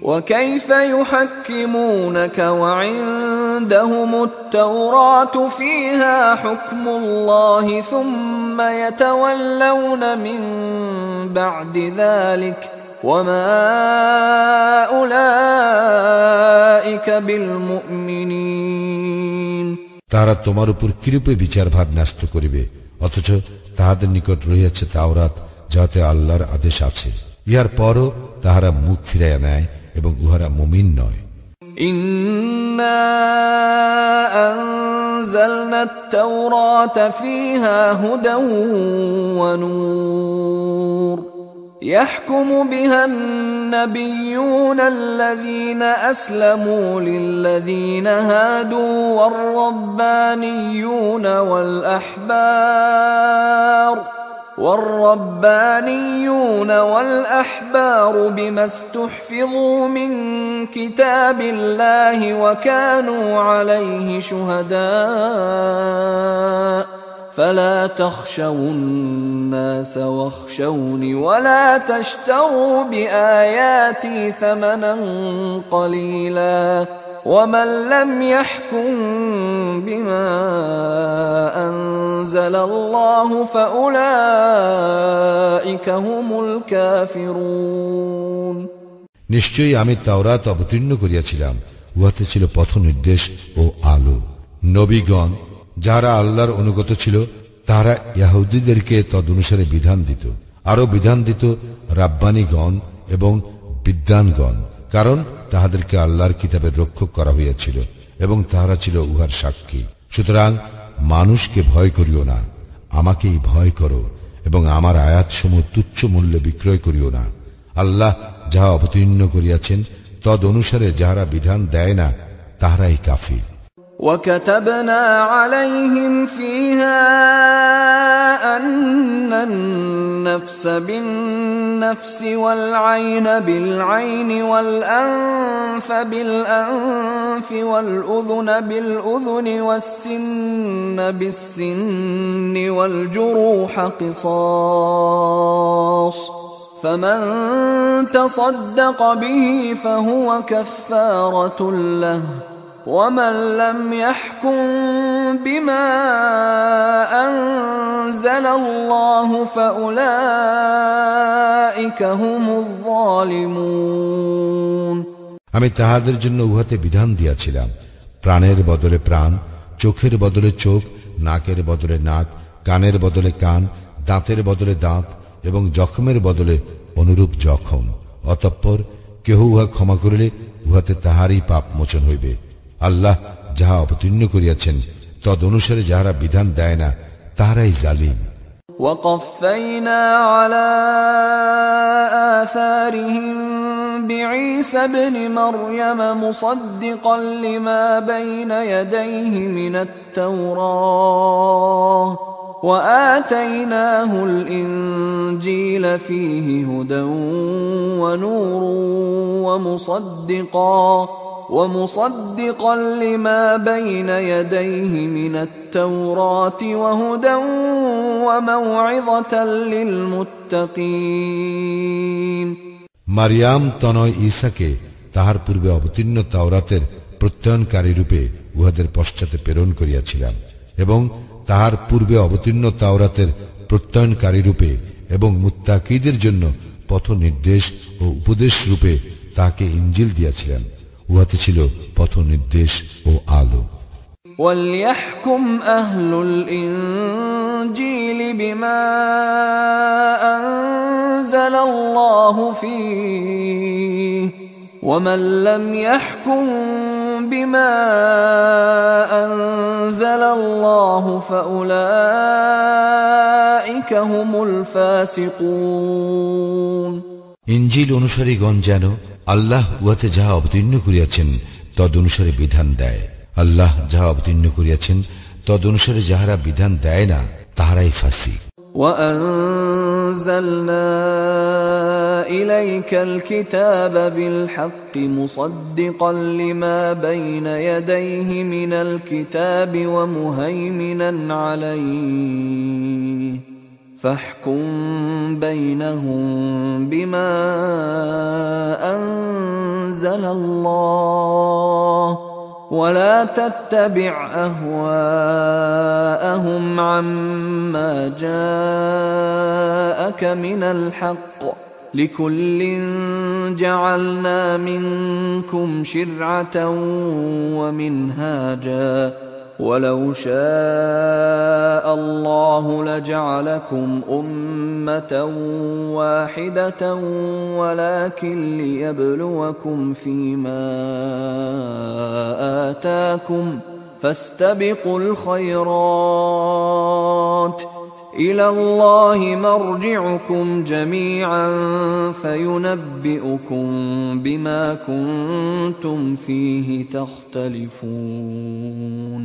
وكيف يحكمونك وعندهم التوراة فيها حكم الله ثم يتولون من بعد ذلك وما أولئك بالمؤمنين তাহারা তোমার উপর কিরূপে বিচারভার ন্যস্ত করিবে, অথচ তাহাদের নিকট রহিয়াছে তাওরাত, যাহাতে আল্লাহর আদেশ আছে। ইহার পরও তাহারা মুখ ফিরাইয়া নেয় এবং উহারা মুমিন নয়। ইন্না আনজালনাত তাওরাতা ফীহা হুদাও ওয়া নূর يحكم بها النبيون الذين أسلموا للذين هادوا والربانيون بما استحفظوا من كتاب الله وكانوا عليه شهداء فلا تخشوا الناس واخشوني ولا تشتروا بآياتي ثمنا قليلا ومن لم يحكم بما أنزل الله فأولئك هم الكافرون নিশ্চয়ই আমি তাওরাত অবতীর্ণ করিয়াছিলাম, উহাতে ছিল পথ নির্দেশ ও আলো। নবীগণ যারা আল্লাহর অনুগত ছিল তারা ইহুদীদেরকে তদনুসারে বিধান দিত, আরো বিধান দিত রাব্বানীগণ এবং বিদ্বানগণ, কারণ তাহাদেরকে আল্লাহর কিতাবের রক্ষক করা হইয়াছিল এবং তাহারা ছিল উহার সাক্ষী। সুতরাং মানুষকে ভয় করিও না, আমাকেই ভয় করো এবং আমার আয়াতসমূহ তুচ্ছ মূল্যে বিক্রয় করিও না। আল্লাহ যাহা অবতীর্ণ করিয়াছেন তদ অনুসারে যাহারা বিধান দেয় না তাহারাই কাফির। وكتبنا عليهم فيها أن النفس بالنفس والعين بالعين والأنف بالأنف والأذن بالأذن والسن بالسن والجروح قصاص فمن تصدق به فهو كفارة له ومن لم يحكم بما أنزل الله فأولئك هم الظالمون আমি তাহাদের জন্য উহাতে বিধান দিয়াছিলাম, প্রাণের বদলে প্রাণ, চোখের বদলে চোখ, নাকের বদলে নাক, কানের বদলে কান, দাঁতের বদলে দাঁত এবং জখমের বদলে অনুরূপ জখম। অতঃপর কেহ উহা ক্ষমা করিলে উহাতে তাহারই পাপ মোচন হইবে। আল্লাহ যাহা অবতীর্ণ করিয়াছেন তদ অনুসারে যাহারা বিধান দেয় না তাহারাই জালিম। وقفينا على آثارهم بعيسى ابن مريم مصدقا لما بين يديه من التوراة وآتيناه الإنجيل فيه هدى ونور ومصدقا لما بين يديه من التوراة وهدى وموعظة للمتقين মারিয়াম তনয় ঈসাকে তাহার পূর্বে অবতীর্ণ তাওরাতের প্রত্যয়নকারী রূপে উহাদের পশ্চাতে প্রেরণ করিয়াছিলাম এবং তাহার পূর্বে অবতীর্ণ তাওরাতের প্রত্যয়নকারী রূপে এবং মুত্তাকীদের জন্য পথ নির্দেশ ও উপদেশ রূপে তাকে ইনজিল দিয়াছিলেন। উহাতে ছিল পথ নির্দেশ ও আলো। وَلْيَحْكُمْ أَهْلُ الْإِنْجِيلِ بِمَا أَنزَلَ اللَّهُ فِيهِ وَمَنْ لَمْ يَحْكُمْ بِمَا أَنزَلَ اللَّهُ فَأُولَئِكَ هُمُ الْفَاسِقُونَ ইনজিল অনুসারীগণ যেন আল্লাহ উহাতে যাহা অবতীর্ণ করিয়াছেন তদ অনুসারে বিধান দেয়। আল্লাহ যাহা অবতীর্ণ করিয়াছেন তদ অনুসারে যাহারা বিধান দেয় না তাহারাই ফাসিক। وَأَنزَلْنَا إِلَيْكَ الْكِتَابَ بِالْحَقِّ مُصَدِّقًا لِمَا بَيْنَ يَدَيْهِ مِنَ الْكِتَابِ وَمُهَيْمِنًا عَلَيْهِ فاحكم بينهم بما أنزل الله ولا تتبع أهواءهم عما جاءك من الحق لكل جعلنا منكم شرعة ومنهاجا ولو شاء الله لجعلكم أمة واحدة ولكن ليبلوكم فيما آتاكم فاستبقوا الخيرات إلى الله مرجعكم جميعا فينبئكم بما كنتم فيه تختلفون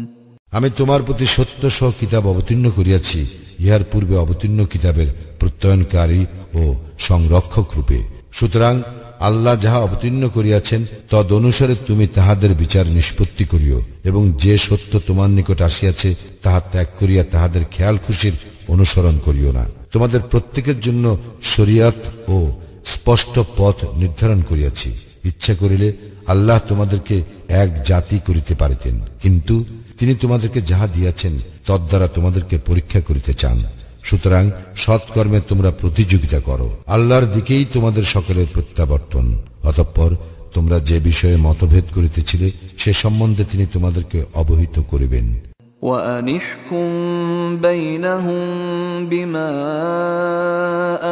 আমি তোমার প্রতি সত্য সহ কিতাব অবতীর্ণ করিয়াছি ইহার পূর্বে অবতীর্ণ কিতাবের প্রত্যয়নকারী ও সংরক্ষক রূপে। সুতরাং আল্লাহ যাহা অবতীর্ণ করিয়াছেন তদ অনুসারে তুমি তাহাদের বিচার নিষ্পত্তি করিও এবং যে সত্য তোমার নিকট আসিয়াছে তাহা ত্যাগ করিয়া তাহাদের খেয়াল খুশির অনুসরণ করিও না। তোমাদের প্রত্যেকের জন্য শরিয়াত ও স্পষ্ট পথ নির্ধারণ করিয়াছি। ইচ্ছা করিলে আল্লাহ তোমাদেরকে এক জাতি করিতে পারিতেন, কিন্তু তিনি তোমাদেরকে যাহা দিয়াছেন তদ্বারা তোমাদেরকে পরীক্ষা করিতে চান। সুতরাং সৎকর্মে তোমরা প্রতিযোগিতা করো, আল্লাহর দিকেই তোমাদের সকলের প্রত্যাবর্তন। অতঃপর তোমরা যে বিষয়ে মতভেদ করিতেছিলে সে সম্বন্ধে তিনি তোমাদেরকে অবহিত করিবেন। وأنحكم بينهم بما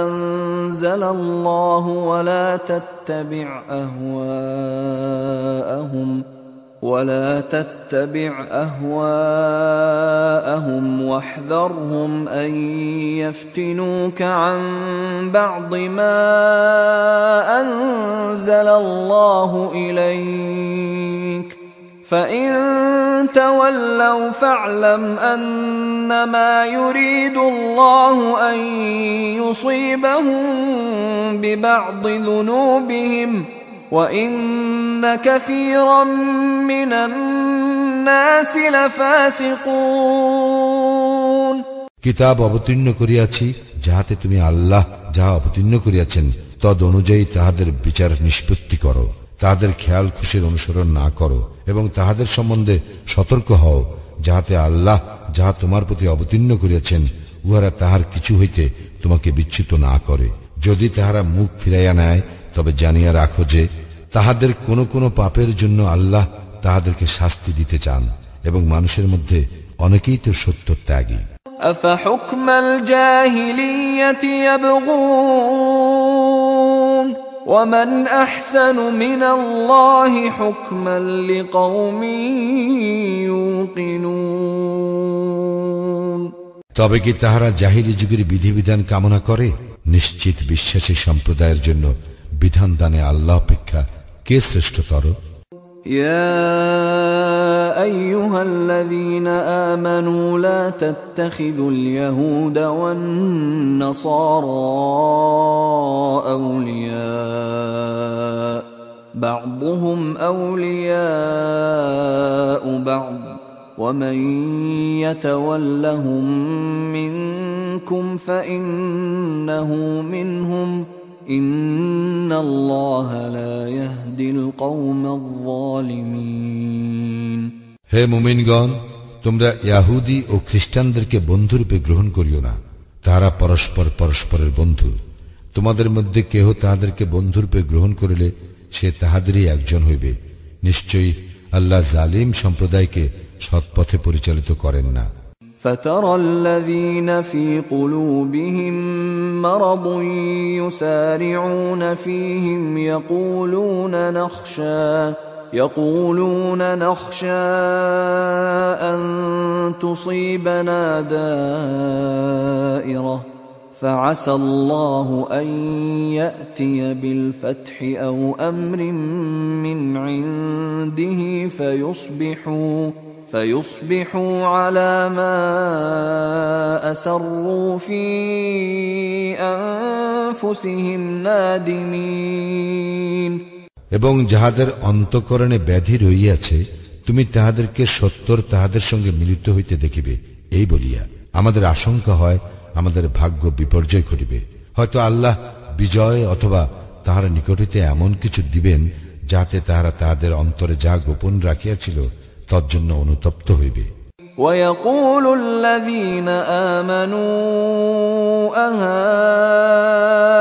أنزل الله ولا تتبع أهواءهم واحذرهم أن يفتنوك عن بعض ما أنزل الله إليك فإن تولوا فاعلم أنما يريد الله أن يصيبهم ببعض ذنوبهم وإن كثيرا من الناس لفاسقون কিতাব অবতীর্ণ করিয়াছি যাহাতে তুমি আল্লাহ যাহা অবতীর্ণ করিয়াছেন তদ অনুযায়ী তাহাদের বিচার নিষ্পত্তি করো, তাহাদের খেয়াল খুশির অনুসরণ না করো এবং তাহাদের সম্বন্ধে সতর্ক হও, যাহাতে আল্লাহ যাহা তোমার প্রতি অবতীর্ণ করিয়াছেন উহারা তাহার কিছু হইতে তোমাকে বিচ্যুত না করে। যদি তাহারা মুখ ফিরাইয়া নেয় তবে জানিয়া রাখো যে তাহাদের কোন কোন পাপের জন্য আল্লাহ তাহাদেরকে শাস্তি দিতে চান এবং মানুষের মধ্যে অনেকেই তো সত্য ত্যাগী। أفحكم الجاهلية يبغون ومن أحسن من الله حكما لقوم يوقنون তবে কি তাহারা জাহিলি যুগের বিধিবিধান কামনা করে? নিশ্চিত বিশ্বাসী সম্প্রদায়ের জন্য বিধান দানে আল্লাহ অপেক্ষা কে শ্রেষ্ঠতর? يا أيها الذين آمنوا لا تتخذوا اليهود والنصارى أولياء بعضهم أولياء بعض ومن يتولهم منكم فإنه منهم إن الله لا يهدي القوم الظالمين হে মুমিনগণ, তোমরা ইহুদি ও খ্রিস্টানদেরকে বন্ধুরূপে গ্রহণ করিও না। তারা পরস্পর পরস্পরের বন্ধু। তোমাদের মধ্যে কেহ তাহাদেরকে বন্ধুরূপে গ্রহণ করিলে সে তাহাদেরই একজন হইবে। নিশ্চয়ই আল্লাহ জালিম সম্প্রদায়কে সৎপথে পরিচালিত করেন না। فترى الذين في قلوبهم مرض يسارعون فيهم يقولون نخشى أن تصيبنا دائرة فعسى الله أن يأتي بالفتح أو أمر من عنده فيصبحوا على ما أسروا في أنفسهم نادمين এবং যাহাদের অন্তঃকরণে ব্যাধি রহিয়াছে তুমি তাহাদেরকে সত্তর তাহাদের সঙ্গে মিলিত হইতে দেখিবে এই বলিয়া আমাদের আশঙ্কা হয় আমাদের ভাগ্য বিপর্যয় ঘটিবে। হয়তো আল্লাহ বিজয় অথবা তাহার নিকটিতে এমন কিছু দিবেন যাতে তাহারা তাহাদের অন্তরে যা গোপন রাখিয়াছিল তজ্জন্য অনুতপ্ত হইবে। وَيَقُولُ الَّذِينَ آمَنُوا أَهَؤُلَاءِ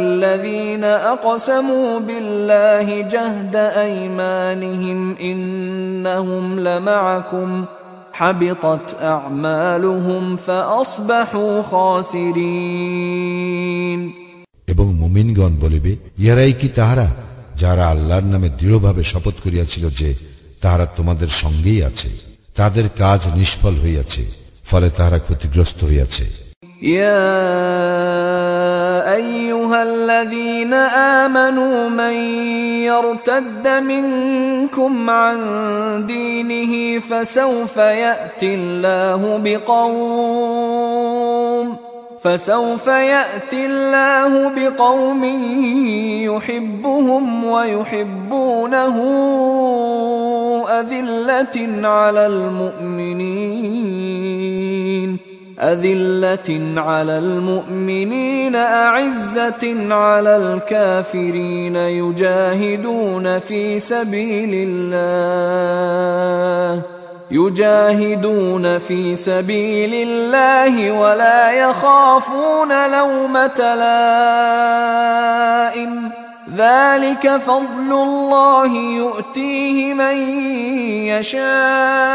الَّذِينَ أَقْسَمُوا بِاللَّهِ جَهْدَ أَيْمَانِهِمْ إِنَّهُمْ لَمَعَكُمْ حَبِطَتْ أَعْمَالُهُمْ فَأَصْبَحُوا خَاسِرِينَ। এবং মুমিনগণ বলিবে, ইহারাই কি তাহারা যারা আল্লাহর নামে দৃঢ়ভাবে শপথ করিয়াছিল যে তাহারা তোমাদের সঙ্গেই আছে, তাদের কাজ নিষ্ফল হইয়াছে, ফলে তাহারা ক্ষতিগ্রস্ত হইয়াছে। ইয়া আইয়ুহাল্লাযীনা আমানু মান ইয়ারতাদ্দা মিনকুম আন দীনিহি ফাসাউফা ইয়াতি আল্লাহু বিকওমিন يحبهم ويحبونه أذلة على المؤمنين أعزة على الكافرين يجاهدون في سبيل الله ولا يخافون لومة لائم ذلك فضل الله يؤتيه من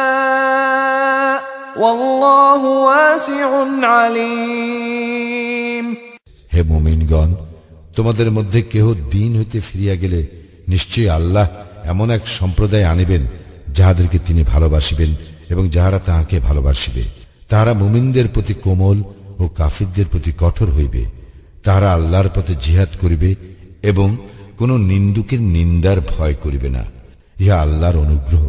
يشاء والله واسع عليم। হে মুমিনগণ, তোমাদের মধ্যে কেহ দ্বীন হইতে ফিরিয়া গেলে নিশ্চয়ই আল্লাহ এমন এক সম্প্রদায় আনিবেন যাহাদেরকে তিনি ভালোবাসিবেন এবং যাহারা তাহাকে ভালোবাসিবে। তাহারা মুমিনদের প্রতি কোমল ও কাফিরদের প্রতি কঠোর হইবে। তাহারা আল্লাহর পথে জিহাদ করিবে এবং কোন নিন্দুকের নিন্দার ভয় করিবে না। ইহা আল্লাহর অনুগ্রহ,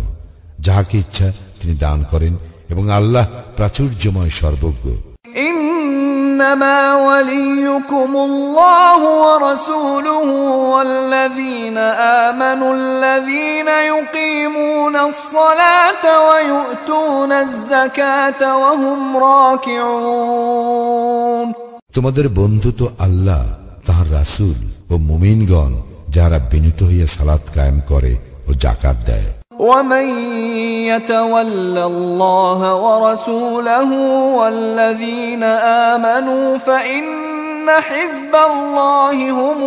যাহাকে ইচ্ছা তিনি দান করেন এবং আল্লাহ প্রাচুর্যময় সর্বজ্ঞ। ইন্নামা ওয়ালিয়ুকুমুল্লাহু ওয়া রাসূলুহু ওয়াল্লাযীনা আমানুল্লাযীনা ইউকিমুনাস সালাতা ওয়া ইউতুনাজ যাকাতা ওয়া হুম রাকিউন। তোমাদের বন্ধু তো আল্লাহ, তাহার রাসূল ও মুমিনগণ, যারা বিনীত হইয়া সালাত কায়েম করে ও যাকাত দেয়। ومن يتول الله ورسوله والذين آمنوا فإن حزب الله هم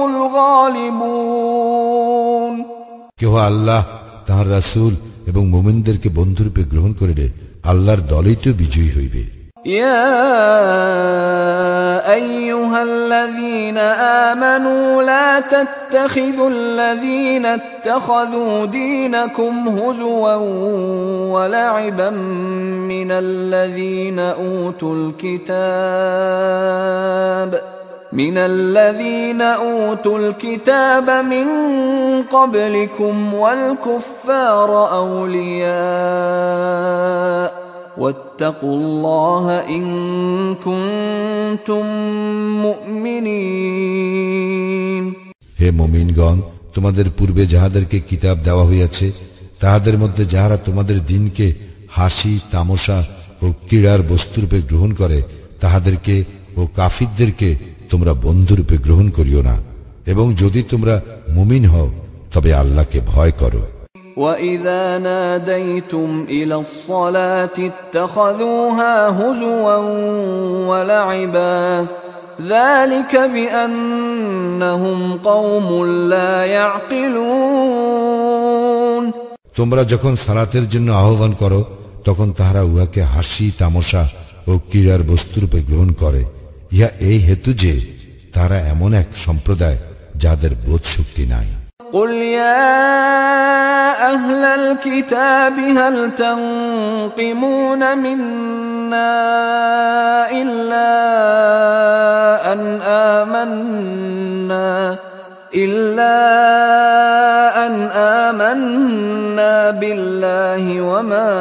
الغالبون। কেহ আল্লাহ, তাহার রাসূল এবং মুমিনদেরকে বন্ধুরূপে গ্রহণ করিলে আল্লাহর দলই তো বিজয়ী হইবে। يا أيها الذين آمنوا لا تتخذوا الذين اتخذوا دينكم هزوا ولعبا من الذين أوتوا الكتاب من قبلكم والكفار أولياء واتقوا الله إن كنتم مؤمنين। হে মুমিনগণ, তোমাদের পূর্বে যাহাদেরকে কিতাব দেওয়া হইয়াছে তাহাদের মধ্যে যাহারা তোমাদের দিনকে হাসি তামাশা ও ক্রীড়ার বস্তুরূপে গ্রহণ করে তাহাদেরকে ও কাফিরদেরকে তোমরা বন্ধুরূপে গ্রহণ করিও না, এবং যদি তোমরা মুমিন হও তবে আল্লাহকে ভয় করো। وَإِذَا نَادَيْتُمْ إِلَى الصَّلَاةِ اتَّخَذُوهَا هُزُوًا وَلَعِبًا ذَلِكَ بِأَنَّهُمْ قَوْمٌ لَا يَعْقِلُونَ। তোমরা যখন সালাতের জন্য আহ্বান করো তখন তাহারা উহাকে হাসি তামাশা ও ক্রীড়ার বস্তুরূপে গ্রহণ করে। ইহা এই হেতু যে তারা এমন এক সম্প্রদায় যাদের বোধ শক্তি নাই। قل يا أهل الكتاب هل تنقمون منا إلا أن آمنا بالله وما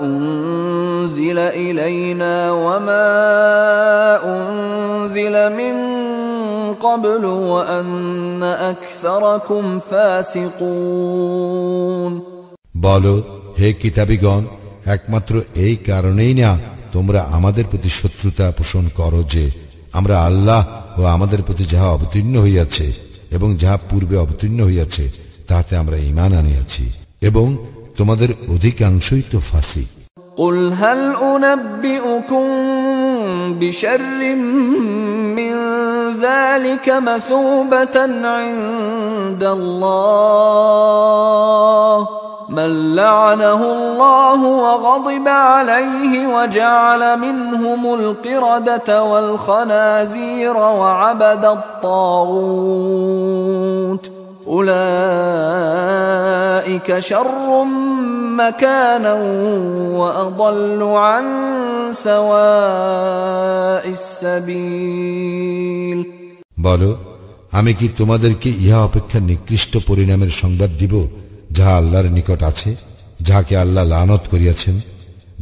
أنزل إلينا وما أنزل من قبل وأن أكثركم فاسقون। বলো, হে কিতাবীগণ, একমাত্র এই কারণেই না তোমরা আমাদের প্রতি শত্রুতা পোষণ করো যে আমরা আল্লাহ ও আমাদের প্রতি যাহা অবতীর্ণ হইয়াছে এবং যাহা পূর্বে অবতীর্ণ হইয়াছে তাহাতে আমরা ঈমান আনিয়াছি এবং তোমাদের অধিকাংশই তো ফাসিক। قل هل أنبئكم بشر من ذلك مثوبة عند الله من لعنه الله وغضب عليه وجعل منهم القردة والخنازير وعبد الطاغوت أولئك شر مكانا وأضل عن سواء السبيل বলো, আমি কি তোমাদেরকে ইহা অপেক্ষা নিকৃষ্ট পরিণামের সংবাদ দিব যাহা আল্লাহর নিকট আছে, যাহাকে আল্লাহ লানত করিয়াছেন,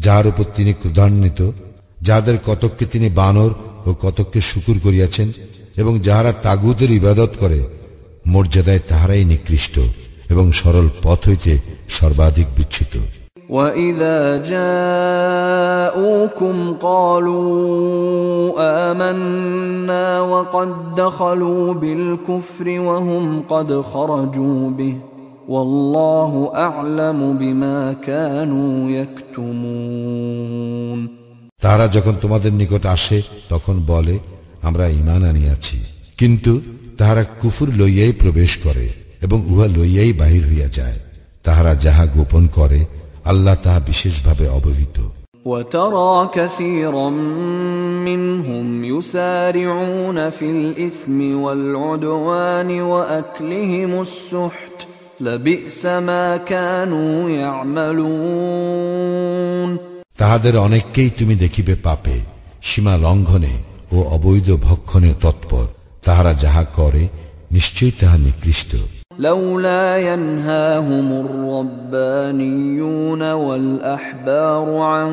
যাহার উপর তিনি ক্রোধান্বিত, যাহাদের কতককে তিনি বানর ও কতককে শুকুর করিয়াছেন এবং যাহারা তাগুতের ইবাদত করে, মর্যাদায় তাহারাই নিকৃষ্ট এবং সরল পথ হইতে সর্বাধিক বিচ্যুত। وَإِذَا جَاءُوكُمْ قَالُوا آمَنَّا وَقَدْ دَخَلُوا بِالْكُفْرِ وَهُمْ قَدْ خَرَجُوا بِهِ وَاللَّهُ أَعْلَمُ بِمَا كَانُوا يَكْتُمُونَ তারা যখন তোমাদের নিকট আসে তখন বলে, আমরা ঈমান আনিয়াছি, কিন্তু তাহারা কুফর লইয়াই প্রবেশ করে এবং উহা লইয়াই বাহির হইয়া যায়। তাহারা যাহা গোপন করে আল্লাহ তাহা বিশেষভাবে অবহিত। وَتَرَى كَثِيرًا مِّنْهُمْ يُسَارِعُونَ فِي الْإِثْمِ وَالْعُدْوَانِ وَأَكْلِهِمُ السُّحْتَ لَبِئْسَ مَا كَانُوا يَعْمَلُونَ তাহাদের অনেককেই তুমি দেখিবে পাপে, সীমা লঙ্ঘনে ও অবৈধ ভক্ষণে তৎপর। তাহারা যাহা করে নিশ্চয়ই তাহা নিকৃষ্ট। لولا ينهاهم الربانيون والأحبار عن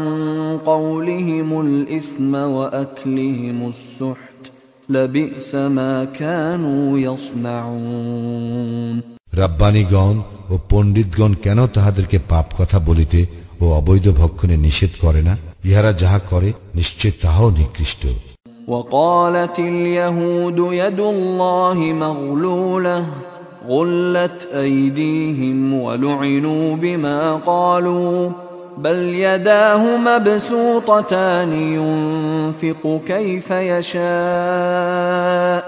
قولهم الإثم وأكلهم السحت لبئس ما كانوا يصنعون রাব্বানীগণ ও পণ্ডিতগণ কেন তাহাদেরকে পাপ কথা বলিতে ও অবৈধ ভক্ষণে নিষেধ করে না? ইহারা যাহা করে নিশ্চয় তাহাও নিকৃষ্ট। وقالت اليهود يد الله مغلولة غلت أيديهم ولعنوا بما قالوا بل يداه مبسوطتان ينفق كيف يشاء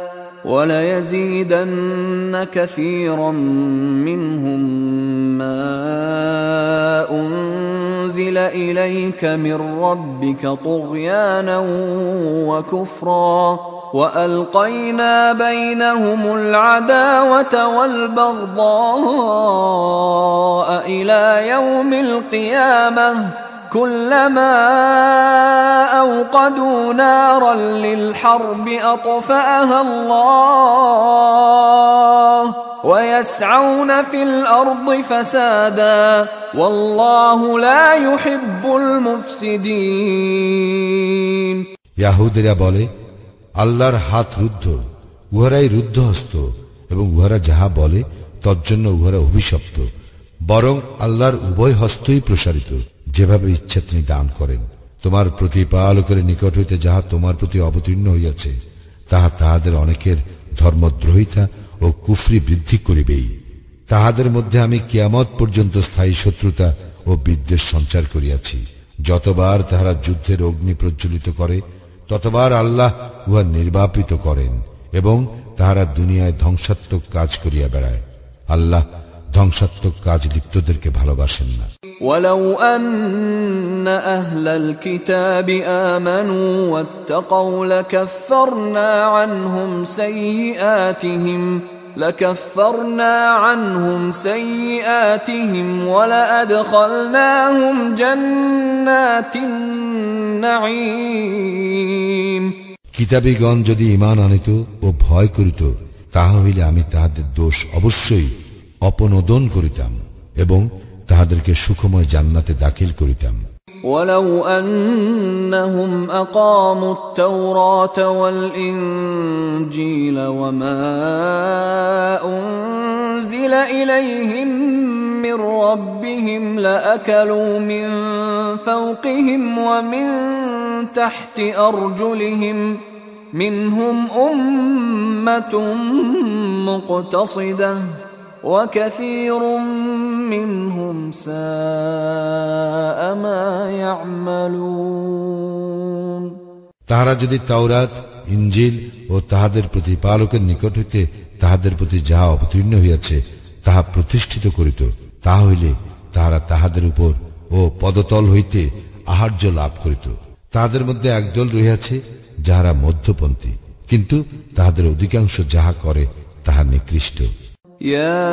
وليزيدن كثيرا منهم ما أنزل إليك من ربك طغيانا وكفرا وألقينا بينهم العداوة والبغضاء إلى يوم القيامة كلما أوقدوا نارا للحرب أطفأها الله ويسعون في الأرض فسادا والله لا يحب المفسدين ইয়াহুদীরা বলে, আল্লাহর হাত রুদ্ধ, উহারাই রুদ্ধহস্ত এবং উহারা যাহা বলে তজ্জন্য উহারা অভিশপ্ত। বরং আল্লাহর উভয় হস্তই প্রসারিত, যেভাবে ইচ্ছা তিনি দান করেন। তোমার প্রতিপালকের নিকট হইতে যাহা তোমার প্রতি অবতীর্ণ হইয়াছে তাহা তাহাদের অনেকের ধর্মদ্রোহিতা ও কুফরি বৃদ্ধি করিবেই। তাহাদের মধ্যে আমি কিয়ামত পর্যন্ত স্থায়ী শত্রুতা ও বিদ্বেষ সঞ্চার করিয়াছি। যতবার তাহারা যুদ্ধের অগ্নি প্রজ্বলিত করে ততবার আল্লাহ উহা নির্বাপিত করেন এবং তাহারা দুনিয়ায় ধ্বংসাত্মক কাজ করিয়া বেড়ায়। আল্লাহ ধ্বংসাত্মক কাজ লিপ্তদেরকে ভালোবাসেন না। ولو أن أهل الكتاب آمنوا واتقوا لكفرنا عنهم سيئاتهم ولأدخلناهم جنات النعيم কিতাবীগণ যদি ঈমান আনিত ও ভয় করিত তাহা হইলে আমি তাহাদের দোষ অবশ্যই অপনোদন করিতাম এবং তাহাদেরকে সুখময় জান্নাতে দাখিল করিতাম। ولو أنهم أقاموا التوراة والإنجيل وما أنزل إليهم من ربهم لأكلوا من فوقهم ومن تحت أرجلهم منهم أمة مقتصدة وكثير منهم ساء ما يعملون তাহারা যদি তাওরাত ইনজিল ও তাহাদের প্রতিপালকের নিকট হইতে তাহাদের প্রতি যাহা অবতীর্ণ হইয়াছে তাহা প্রতিষ্ঠিত করিত, তাহা হইলে তাহারা তাহাদের উপর ও পদতল হইতে আহার্য লাভ করিত। তাহাদের মধ্যে একদল রহিয়াছে যাহারা মধ্যপন্থী, কিন্তু তাহাদের অধিকাংশ যাহা করে তাহা নিকৃষ্ট। يا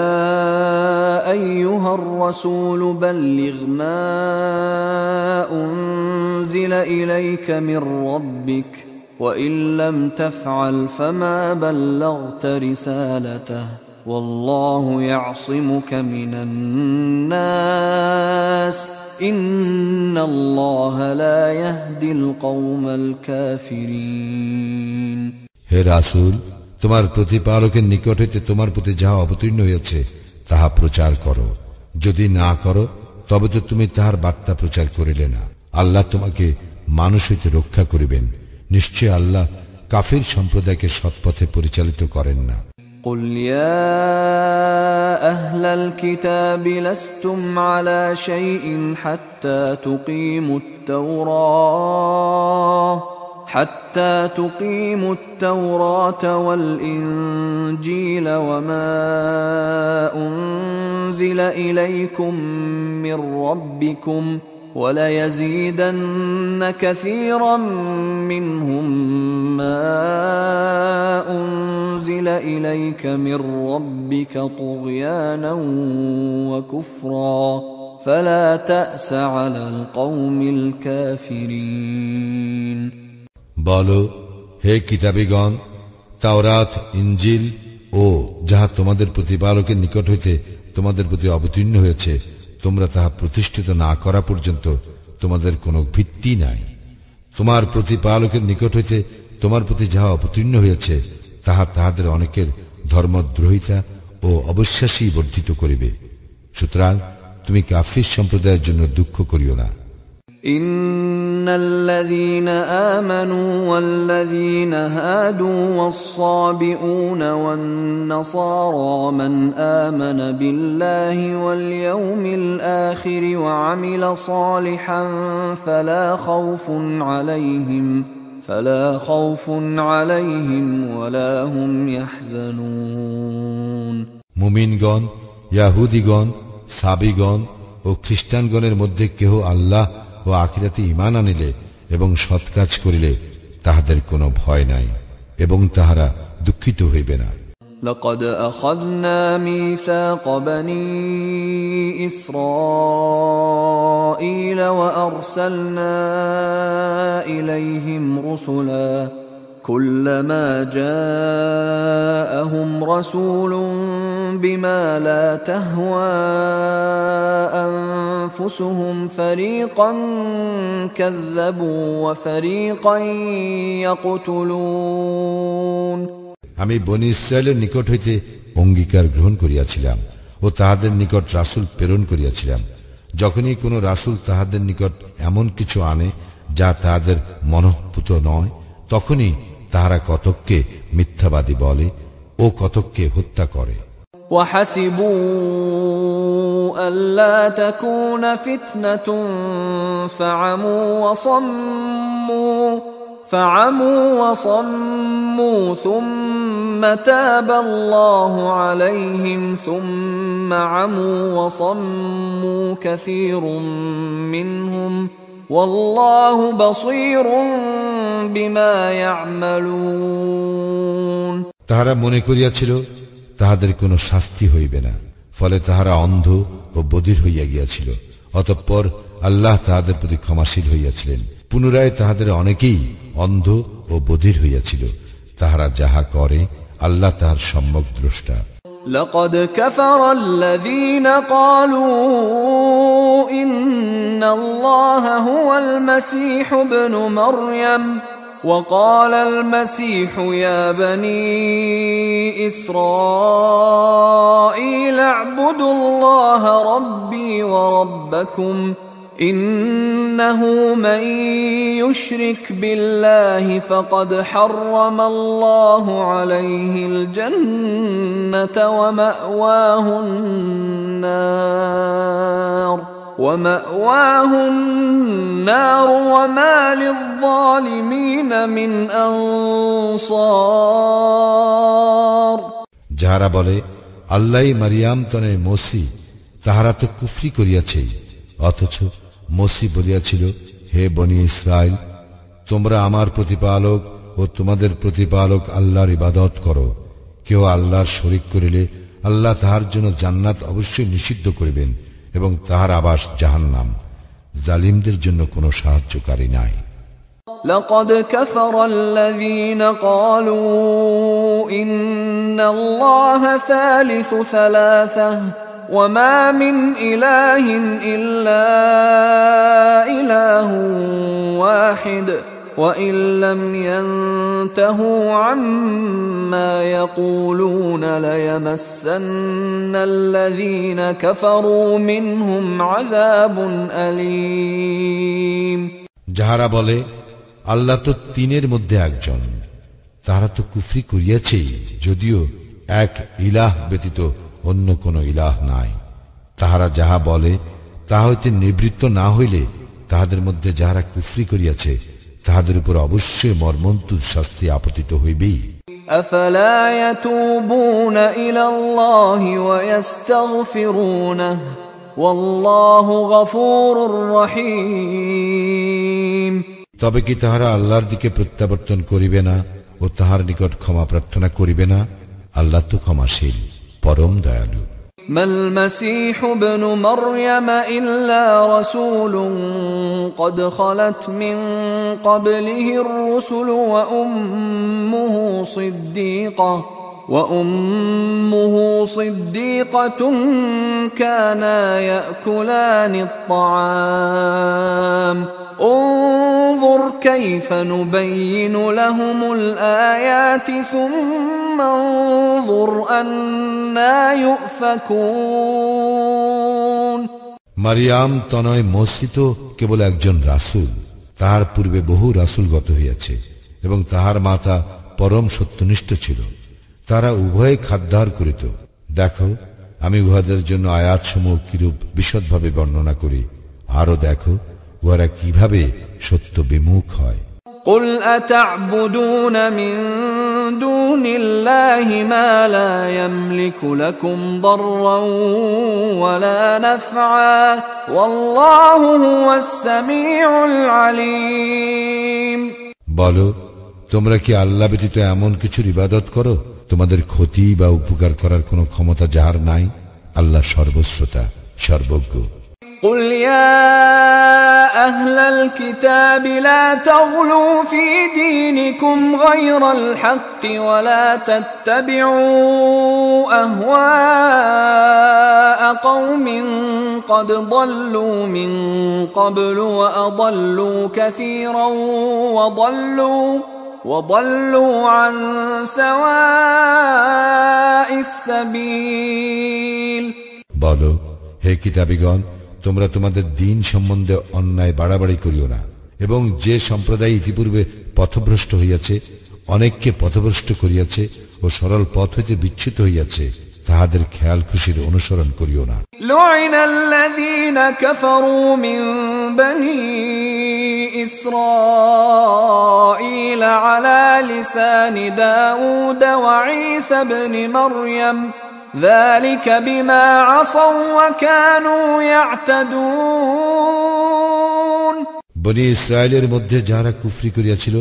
أيها الرسول بلغ ما أنزل إليك من ربك وإن لم تفعل فما بلغت رسالته والله يعصمك من الناس إن الله لا يهدي القوم الكافرين হে রাসূল, তোমার প্রতিপালকের নিকট হইতে তোমার প্রতি যাহা অবতীর্ণ হইয়াছে তাহা প্রচার করো। যদি না করো তবে তো তুমি তাহার বার্তা প্রচার করিলে না। আল্লাহ তোমাকে মানুষ হইতে রক্ষা করিবেন। নিশ্চয় আল্লাহ কাফির সম্প্রদায়কে সৎপথে পরিচালিত করেন না। قل يا أهل الكتاب لستم على شيء حتى تقيموا التوراة والإنجيل وما أنزل إليكم من ربكم وليزيدن كثيرا منهم ما أنزل إليك من ربك طغيانا وكفرا فلا تأس على القوم الكافرين বলো, হে কিতাবীগণ, তাওরাত ইনজিল ও যাহা তোমাদের প্রতিপালকের নিকট হইতে তোমাদের প্রতি অবতীর্ণ হয়েছে তোমরা তাহা প্রতিষ্ঠিত না করা পর্যন্ত তোমাদের কোনো ভিত্তি নাই। তোমার প্রতিপালকের নিকট হইতে তোমার প্রতি যাহা অবতীর্ণ হয়েছে তাহা তাহাদের অনেকের ধর্মদ্রোহিতা ও অবিশ্বাসী বর্ধিত করিবে। সুতরাং তুমি কাফির সম্প্রদায়ের জন্য দুঃখ করিও না। إن الذين آمنوا والذين هادوا والصابئون والنصارى من آمن بالله واليوم الآخر وعمل صالحا فلا خوف عليهم ولا هم يحزنون মুমিনগণ, ইয়াহুদীগণ, সাবিগণ ও খ্রিস্টানগণের মধ্যে কেহ আল্লাহ ও আখিরাতে ঈমান আনিলে এবং সৎ কাজ করিলে তাহাদের কোনো ভয় নাই এবং তাহারা দুঃখিত হইবে না। لقد أخذنا ميثاق بني إسرائيل وأرسلنا إليهم رسلا كلما جاءهم رسول بما لا تهوى أنفسهم فريقا كذبوا وفريقا يقتلون আমি বনী ইসরায়েলের নিকট হইতে অঙ্গীকার গ্রহণ করিয়াছিলাম ও তাহাদের নিকট রাসূল প্রেরণ করিয়াছিলাম। যখনই কোন রাসূল তাহাদের নিকট এমন কিছু আনে যা তাহাদের মনঃপুত নয়, তখনই তাহারা কতককে মিথ্যাবাদী বলে ও কতককে হত্যা করে। وحسبوا ألا تكون فتنة فعموا وصموا ثم تاب الله عليهم ثم عموا وصموا كثير منهم والله بصير بما يعملون তাহারা মনে করিয়াছিল তাহাদের কোনো শাস্তি হইবে না, ফলে তাহারা অন্ধ ও বধির হইয়া গিয়াছিল। অতঃপর আল্লাহ তাহাদের প্রতি ক্ষমাশীল হইয়াছিলেন। পুনরায় তাহাদের অনেকেই অন্ধ ও বধির হইয়াছিল। তাহারা যাহা করে আল্লাহ তাহার সম্যক দ্রষ্টা। لقد كفر الذين قالوا إن الله هو المسيح ابن مريم وقال المسيح يا بني إسرائيل اعبدوا الله ربي وربكم إنه من يشرك بالله فقد حرم الله عليه الجنة ومأواه النار وما للظالمين من أنصار যাহারা বলে আল্লাহই মারিয়াম তনয় মসি, তাহারা তো কুফরি করিয়াছে। অথচ মসি বলিয়াছিল, হে বনি ইসরাইল, তোমরা আমার প্রতিপালক ও তোমাদের প্রতিপালক আল্লাহর ইবাদত করো। কেউ আল্লাহর শরীক করিলে আল্লাহ তাহার জন্য জান্নাত অবশ্যই নিষিদ্ধ করিবেন এবং তাহার আবাস জাহান্নাম। জালিমদের জন্য কোনো সাহায্যকারী নাই। لقد كفر الذين قالوا إن الله ثالث ثلاثة وما من إله إلا إله واحد وإن لم ينتهوا عما يقولون ليمسن الذين كفروا منهم عذاب أليم যাহারা বলে আল্লাহ তো তিনের মধ্যে একজন, তাহারা তো কুফরি করিয়াছে, যদিও এক ইলাহ ব্যতীত অন্য কোন ইলাহ নাই। তাহারা যাহা বলে তাহা হইতে নিবৃত্ত না হইলে তাহাদের মধ্যে যাহারা কুফরি করিয়াছে তাহাদের উপর অবশ্যই মর্মন্তুদ শাস্তি আপতিত হইবেই। أفلا يتوبون إلى الله ويستغفرونه والله غفور رحيم তবে কি তাহারা আল্লাহর দিকে প্রত্যাবর্তন করিবে না ও তাহার নিকট ক্ষমা প্রার্থনা করিবে না? আল্লাহ তো ক্ষমাশীল, পরম দয়ালু। ما المسيح ابن مريم إلا رسول قد خلت من قبله الرسل وأمه صديقة كانا يأكلان الطعام انظر كيف نبين لهم الآيات ثم انظر أنا يؤفكون মারিয়াম তনয় মসিত কেবল একজন রাসূল, তাহার পূর্বে বহু রাসূলগত হইয়াছে এবং তাহার মাতা পরম সত্যনিষ্ঠ ছিল। তারা উভয়ে খাদ্যাহার করিত। দেখো আমি উহাদের জন্য আয়াতসমূহ কিরূপ বিশদভাবে বর্ণনা করি, আরো দেখো উহারা কিভাবে সত্য বিমুখ হয়। قل أتعبدون من دون الله ما لا يملك لكم ضرا ولا نفعا والله هو السميع العليم বলো, তোমরা কি আল্লাহ ব্যতীত এমন কিছুর ইবাদত করো তোমাদের ক্ষতি বা উপকার করার কোনো ক্ষমতা যাহার নাই? আল্লাহ সর্বশ্রোতা, সর্বজ্ঞ। قل يا أهل الكتاب لا تغلوا في دينكم غير الحق ولا تتبعوا أهواء قوم قد ضلوا من قبل وأضلوا كثيرا وضلوا عن سواء السبيل বলো, হে কিতাবীগণ, তোমরা তোমাদের দ্বীন সম্বন্ধে অন্যায় বাড়াবাড়ি করিও না, এবং যে সম্প্রদায় ইতিপূর্বে পথভ্রষ্ট হইয়াছে, অনেককে পথভ্রষ্ট করিয়াছে ও সরল পথ হইতে বিচ্যুত হইয়াছে, তাহাদের খেয়াল খুশির অনুসরণ করিও না। لعن الذين كفروا من بني إسرائيل على لسان داود وعيسى بن مريم ذلك بما عصوا وكانوا يعتدون বনি ইসরায়েলের মধ্যে যাহারা কুফরি করিয়াছিল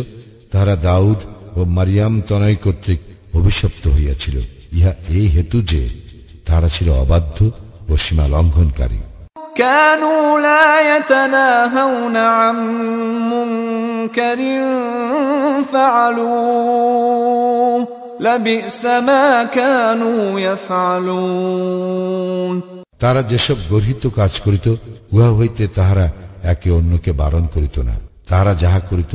তাহারা দাউদ ও মারিয়াম তনয় কর্তৃক অভিশপ্ত হইয়াছিল, ইহা এই হেতু যে তাহারা ছিল অবাধ্য ও সীমা লঙ্ঘনকারী। كانوا لا يتناهون عن منكر فعلوه لبئس ما كانوا يفعلون তারা যেসব গর্হিত কাজ করিত উহা হইতে তাহারা একে অন্যকে বারণ করিত না। তাহারা যাহা করিত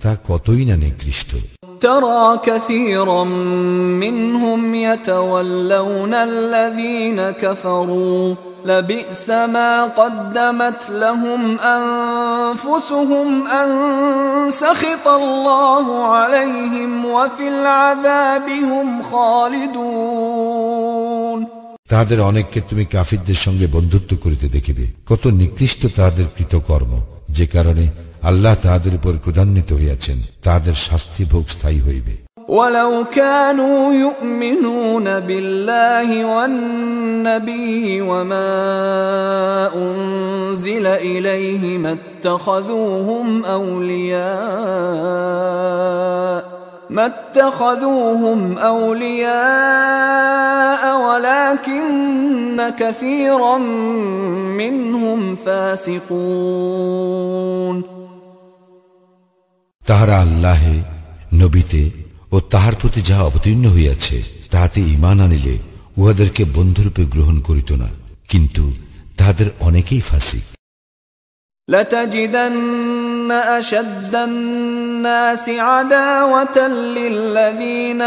তা কতই না নিকৃষ্ট। ترى كثيرا منهم يتولون الذين كفروا لبئس ما قدمت لهم أنفسهم أن سخط الله عليهم وفي العذاب هم خالدون। তাদের অনেককে তুমি কাফিরদের সঙ্গে বন্ধুত্ব করিতে দেখিবে, কত নিকৃষ্ট তাদের কৃতকর্ম, যে কারণে আল্লাহ তাদের উপর ক্রোধান্বিত হইয়াছেন, তাদের শাস্তি ভোগ স্থায়ী হইবে। ولو كانوا يؤمنون بالله والنبي وما أنزل إليه ما اتخذوهم أولياء ولكن كثيرا منهم فاسقون। তাহারা আল্লাহে, নবীতে ও তাহার প্রতি যাহা অবতীর্ণ হইয়াছে তাহাতে ঈমান আনিলে উহাদেরকে বন্ধুরূপে গ্রহণ করিত না, কিন্তু তাহাদের অনেকেই ফাসিক। لتجدن أشد الناس عداوة للذين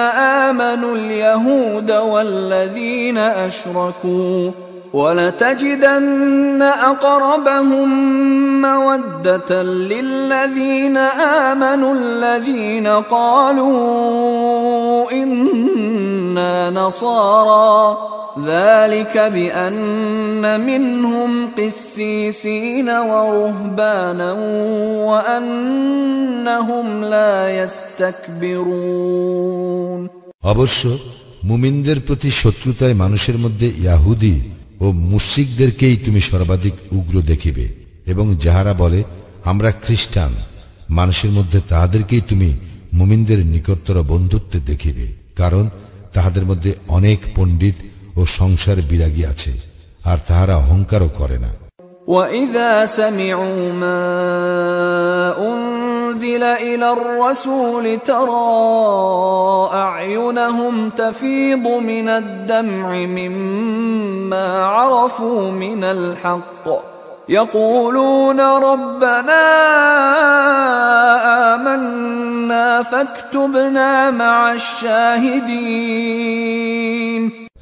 آمنوا اليهود والذين أشركوا ولتجدن أقربهم مودة للذين آمنوا الذين قالوا إنا نصارى ذلك بأن منهم قسيسين ورهبانا وأنهم لا يستكبرون। অবশ্য মুমিনদের প্রতি শত্রুতায় মানুষের মধ্যে ইয়াহুদি ও মুশরিকদেরকেই তুমি সর্বাধিক উগ্র দেখিবে, এবং যাহারা বলে আমরা খ্রিস্টান, মানুষের মধ্যে তাহাদেরকেই তুমি মুমিনদের নিকটতর বন্ধুত্বে দেখিবে, কারণ তাহাদের মধ্যে অনেক পণ্ডিত ও সংসার বিরাগী আছে, আর তাহারা অহংকারও করে না। وَإِذَا سَمِعُوا مَا أُنزِلَ إِلَى الرَّسُولِ تَرَى أَعْيُنَهُمْ تَفِيضُ مِنَ الدَّمْعِ مِمَّا عَرَفُوا مِنَ الْحَقِّ يَقُولُونَ رَبَّنَا آمَنَّا فَاكْتُبْنَا مَعَ الشَّاهِدِينَ।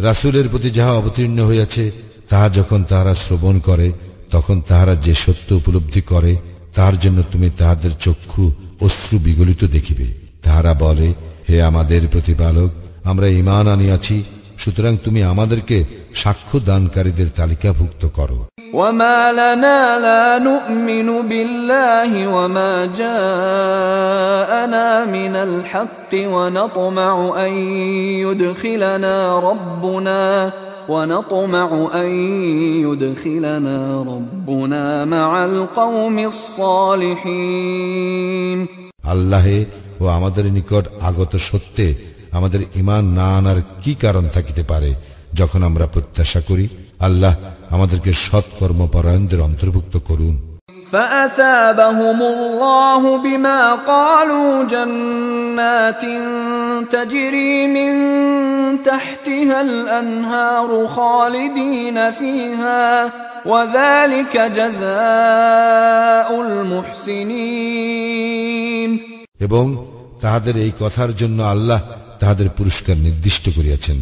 রাসূলের প্রতি যাহা অবতীর্ণ হইয়াছে তাহা যখন তাহারা শ্রবণ করে, তখন তাহারা যে সত্য উপলব্ধি করে তাহার জন্য তুমি তাহাদের চক্ষু অশ্রু বিগলিত দেখিবে। তাহারা বলে, হে আমাদের প্রতিপালক, আমরা ঈমান আনিয়াছি, সুতরাং তুমি আমাদেরকে সাক্ষ্য দানকারীদের তালিকাভুক্ত করো। وَمَا لَنَا لَا نُؤْمِنُ بِاللَّهِ وَمَا جَاءَنَا مِنَ الْحَقِّ وَنَطْمَعُ أَن يُدْخِلَنَا رَبُّنَا مَعَ الْقَوْمِ الصَّالِحِينَ। আল্লাহে ও আমাদের নিকট আগত সত্যে আমাদের ঈমান না আনার কি কারণ থাকিতে পারে, যখন আমরা প্রত্যাশা করি আল্লাহ আমাদেরকে সৎকর্মপরায়ণদের অন্তর্ভুক্ত করুন। فأثابهم الله بما قالوا جنات تجري من تحتها الأنهار خالدين فيها وذلك جزاء المحسنين। এবং তাহাদের এই কথার জন্য আল্লাহ তাহাদের পুরস্কার নির্দিষ্ট করিয়াছেন,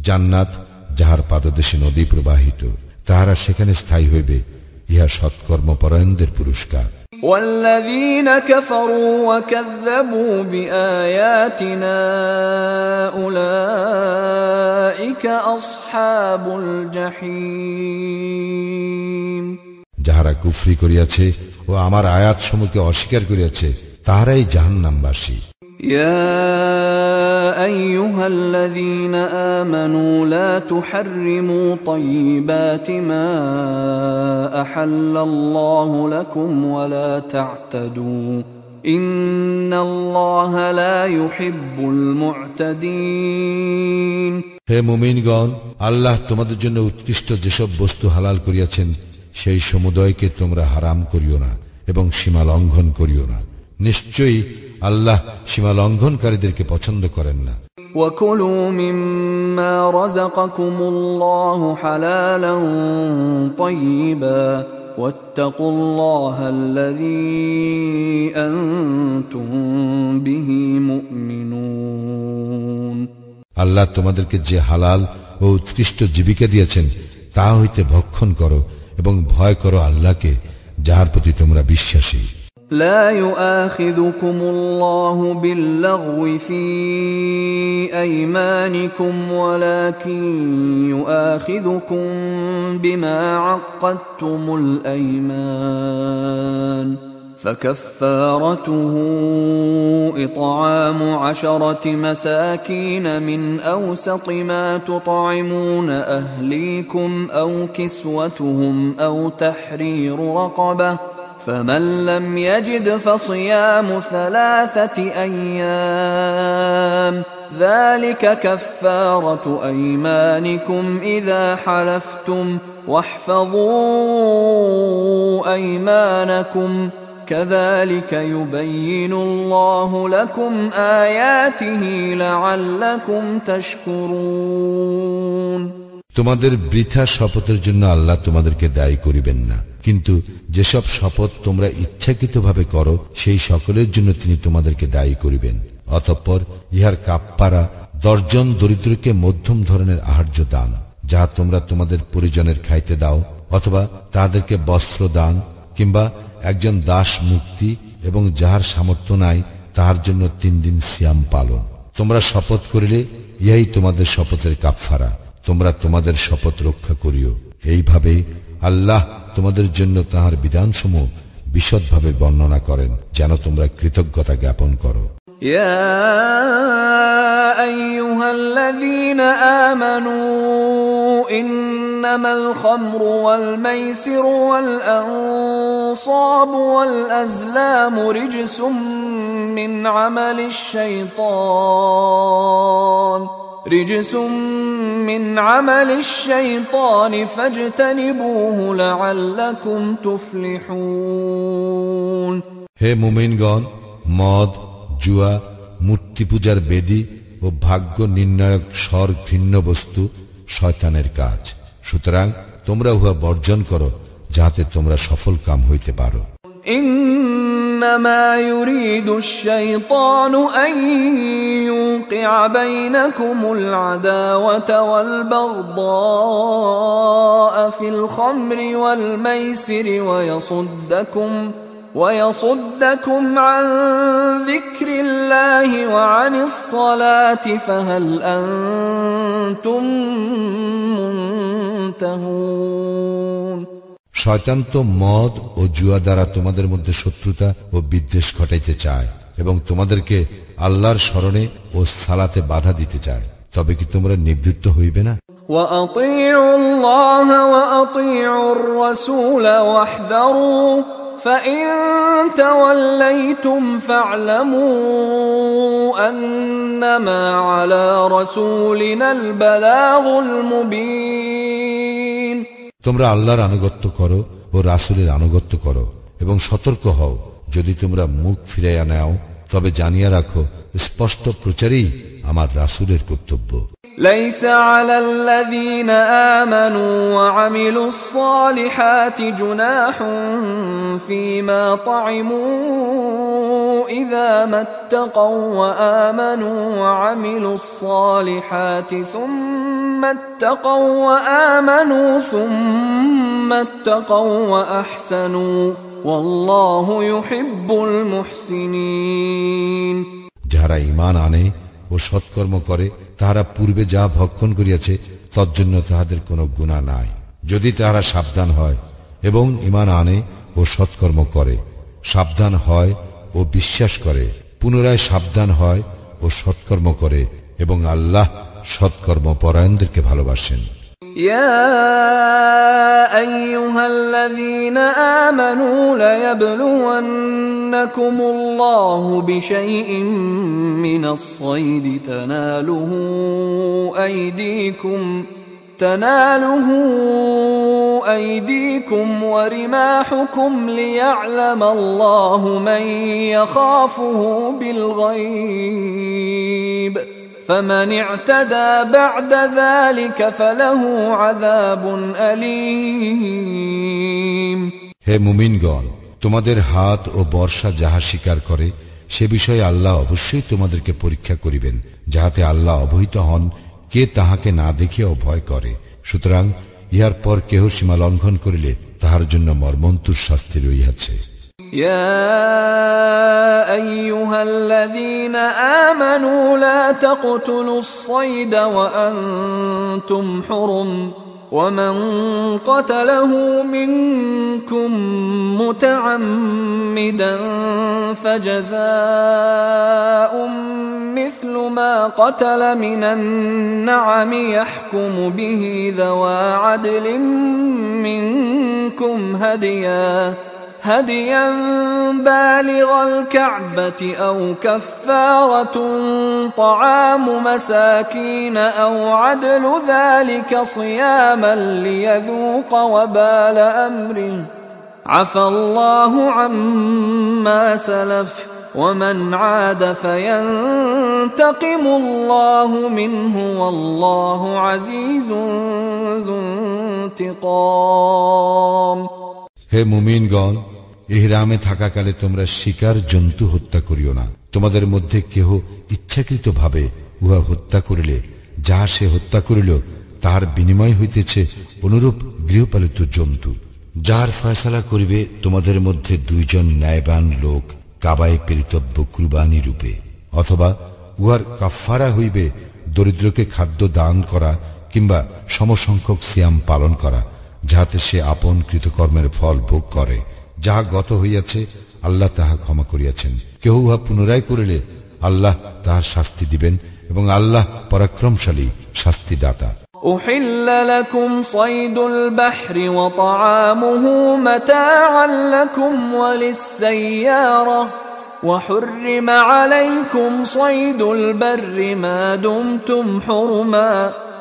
জান্নাত যাহার পাদদেশে নদী প্রবাহিত, তাহারা সেখানে স্থায়ী হইবে, ইহা সৎকর্মপরায়ণদের পুরস্কার। والذين كفروا وكذبوا بآياتنا أولئك أصحاب الجحيم। যাহারা কুফরি করিয়াছে ও আমার আয়াত সমূহকে অস্বীকার করিয়াছে তাহারাই জাহান্নামবাসী। يا أيها الذين آمنوا لا تحرموا طيبات ما أحل الله لكم ولا تعتدوا إن الله لا يحب المعتدين। হে মুমিনগণ, আল্লাহ তোমাদের জন্য উৎকৃষ্ট যেসব বস্তু হালাল করিয়াছেন সেই সমুদয়কে তোমরা হারাম করিও না এবং সীমা লঙ্ঘন করিও না, নিশ্চয়ই আল্লাহ সীমা লঙ্ঘনকারীদেরকে পছন্দ করেন না। وَكُلُوا مِمَّا رَزَقَكُمُ اللَّهُ حَلَالًا طَيِّبًا واتقوا الله الذي أنتم به مؤمنون আল্লাহ তোমাদেরকে যে হালাল ও উৎকৃষ্ট জীবিকা দিয়েছেন তা হইতে ভক্ষণ করো এবং ভয় করো আল্লাহকে যাহার প্রতি তোমরা বিশ্বাসী। لا يؤاخذكم الله باللغو في أيمانكم ولكن يؤاخذكم بما عقدتم الأيمان فكفارته إطعام 10 مساكين من أوسط ما تطعمون أهليكم أو كسوتهم أو تحرير رقبة فمن لم يجد فصيام 3 أيام ذلك كفارة أيمانكم إذا حلفتم واحفظوا أيمانكم كذلك يبين الله لكم آياته لعلكم تشكرون তোমাদের বৃথা শপথের জন্য আল্লাহ তোমাদেরকে দায়ী করিবেন না, কিন্তু যেসব শপথ তোমরা ইচ্ছাকৃতভাবে করো সেই সকলের জন্য তিনি তোমাদেরকে দায়ী করিবেন। অতঃপর ইহার কাফফারা 10 জন দরিদ্রকে মধ্যম ধরনের আহার্য দান, যাহা তোমরা তোমাদের পরিজনের খাইতে দাও, অথবা তাদেরকে বস্ত্র দান, কিংবা একজন দাস মুক্তি, এবং যাহার সামর্থ্য নাই তাহার জন্য 3 দিন সিয়াম পালন। তোমরা শপথ করিলে ইহাই তোমাদের শপথের কাফফারা। তোমরা তোমাদের শপথ রক্ষা করিও। এইভাবে আল্লাহ তোমাদের জন্য তাহার বিধানসমূহ বিশদভাবে বর্ণনা করেন, যেন তোমরা কৃতজ্ঞতা জ্ঞাপন করো। يا أيها الذين آمنوا إنما الخمر والميسر والأنصاب والأزلام رجس من عمل الشيطان فاجتنبوه لعلكم تفلحون হে মুমিনগণ, মদ, জুয়া, মূর্তি পূজার বেদী ও ভাগ্য নির্ণায়ক স্বর ভিন্ন বস্তু শয়তানের কাজ। সুতরাং তোমরা উহা বর্জন করো, যাহাতে তোমরা সফল কাম হইতে পারো। إنما يريد الشيطان أن يوقع بينكم العداوة والبغضاء في الخمر والميسر ويصدكم عن ذكر الله وعن الصلاة فهل أنتم منتهون শয়তান তো মদ ও জুয়া দ্বারা তোমাদের মধ্যে শত্রুতা ও বিদ্বেষ ঘটাইতে চায় এবং তোমাদেরকে আল্লাহর স্মরণে ও সালাতে বাধা দিতে চায়। তবে কি তোমরা নিবৃত্ত হইবে না? وأطيعوا الله وأطيعوا الرسول واحذروا فإن توليتم فاعلموا أنما على رسولنا البلاغ المبين তোমরা আল্লাহর আনুগত্য করো ও রাসূলের আনুগত্য করো এবং সতর্ক হও। যদি তোমরা মুখ ফিরাইয়া নাও তবে জানিয়া রাখো স্পষ্ট প্রচারই আমার রাসূলের কর্তব্য। ليس على الذين آمنوا وعملوا الصالحات جناح فيما طعموا إذا ما اتقوا وآمنوا وعملوا الصالحات ثم اتقوا وأحسنوا والله يحب المحسنين যারা ঈমান আনে ও সৎকর্ম করে তাহারা পূর্বে যা ভক্ষণ করিয়াছে তজ্জন্য তাহাদের কোনো গুনাহ নাই, যদি তাহারা সাবধান হয় এবং ঈমান আনে ও সৎকর্ম করে, সাবধান হয় ও বিশ্বাস করে, পুনরায় সাবধান হয় ও সৎকর্ম করে, এবং আল্লাহ সৎকর্ম পরায়ণদেরকে ভালোবাসেন। يا أيها الذين آمنوا ليبلونكم الله بشيء من الصيد تناله أيديكم ورماحكم ليعلم الله من يخافه بالغيب فمن اعتدى بعد ذلك فله عذاب أليم হে মুমিনগণ, তোমাদের হাত ও বর্ষা যাহা স্বীকার করে সে বিষয়ে আল্লাহ অবশ্যই তোমাদেরকে পরীক্ষা করিবেন, যাহাতে আল্লাহ অবহিত হন কে তাহাকে না দেখিয়াও ভয় করে। সুতরাং ইহার পর কেহ সীমা লঙ্ঘন করিলে তাহার জন্য মর্মন্তুর শাস্তি রহিয়াছে। يا أيها الذين آمنوا لا تقتلوا الصيد وأنتم حرم ومن قتله منكم متعمدا فجزاء مثل ما قتل من النعم يحكم به ذوى عدل منكم هديا بالغ الكعبة أو كفارة طعام مساكين أو عدل ذلك صياما ليذوق وبال أمره عفى الله عما سلف ومن عاد فينتقم الله منه والله عزيز ذو انتقام। হে মুমিনগণ, ইহরামে থাকাকালে তোমরা শিকার জন্তু হত্যা করিও না। তোমাদের মধ্যে কেহ ইচ্ছাকৃতভাবে উহা হত্যা করিলে যাহা সে হত্যা করিল তাহার বিনিময় হইতেছে অনুরূপ গৃহপালিত জন্তু, যাহার ফয়সালা করিবে তোমাদের মধ্যে দুইজন ন্যায়বান লোক কাবায় পেরিতব্য কুরবানি রূপে, অথবা উহার কাফফারা হইবে দরিদ্রকে খাদ্য দান করা কিংবা সমসংখ্যক সিয়াম পালন করা, যাহাতে সে আপন কৃতকর্মের ফল ভোগ করে। যাহা গত হইয়াছে আল্লাহ তাহা ক্ষমা করিয়াছেন। কেহ উহা পুনরায় করিলে আল্লাহ তাহার শাস্তি দিবেন এবং আল্লাহ পরাক্রমশালী শাস্তিদাতা। أحل لكم صيد البحر وطعامه متاعا لكم وللسيارة وحرم عليكم صيد البر ما دمتم حرما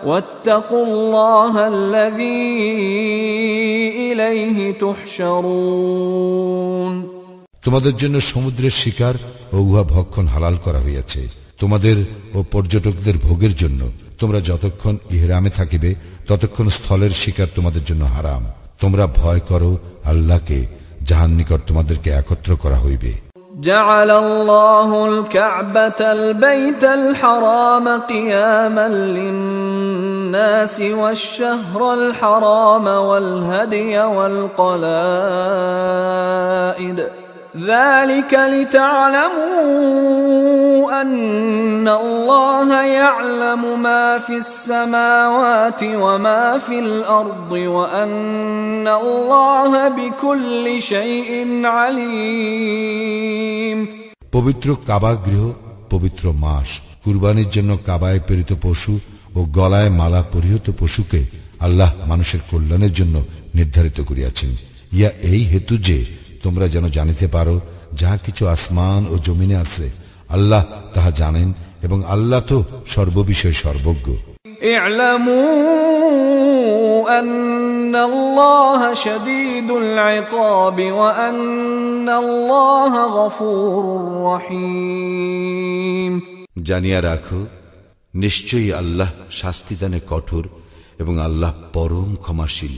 واتقوا الله الذي إليه تحشرون। তোমাদের জন্য সমুদ্রের শিকার ও উহা ভক্ষণ হালাল করা হইয়াছে, তোমাদের ও পর্যটকদের ভোগের জন্য। তোমরা যতক্ষণ ইহরামে থাকিবে ততক্ষণ স্থলের শিকার তোমাদের জন্য হারাম। তোমরা ভয় করো আল্লাহকে, যাহার নিকট তোমাদেরকে একত্র করা হইবে। جعل الله الكعبة البيت الحرام قياما للناس والشهر الحرام والهدي والقلائد ذلك لتعلموا أن الله يعلم ما في السماوات وما في الأرض وأن الله بكل شيء عليم। পবিত্র কাবা গৃহ, পবিত্র মাস, কুরবানির জন্য কাবায় প্রেরিত পশু ও গলায় মালা পরিহিত পশুকে আল্লাহ মানুষের কল্যাণের জন্য নির্ধারিত করিয়াছেন। ইয়া এই হেতু যে তোমরা যেন জানিতে পারো যাহা কিছু আসমান ও জমিনে আছে আল্লাহ তাহা জানেন এবং আল্লাহ তো সর্ববিষয় সর্বজ্ঞ। ই'লামু আন্নাল্লাহা শাদীদুল ইকাব ওয়া আন্নাল্লাহা গফুরুর রহিম। জানিয়া রাখো, নিশ্চয়ই আল্লাহ শাস্তিদানে কঠোর এবং আল্লাহ পরম ক্ষমাশীল,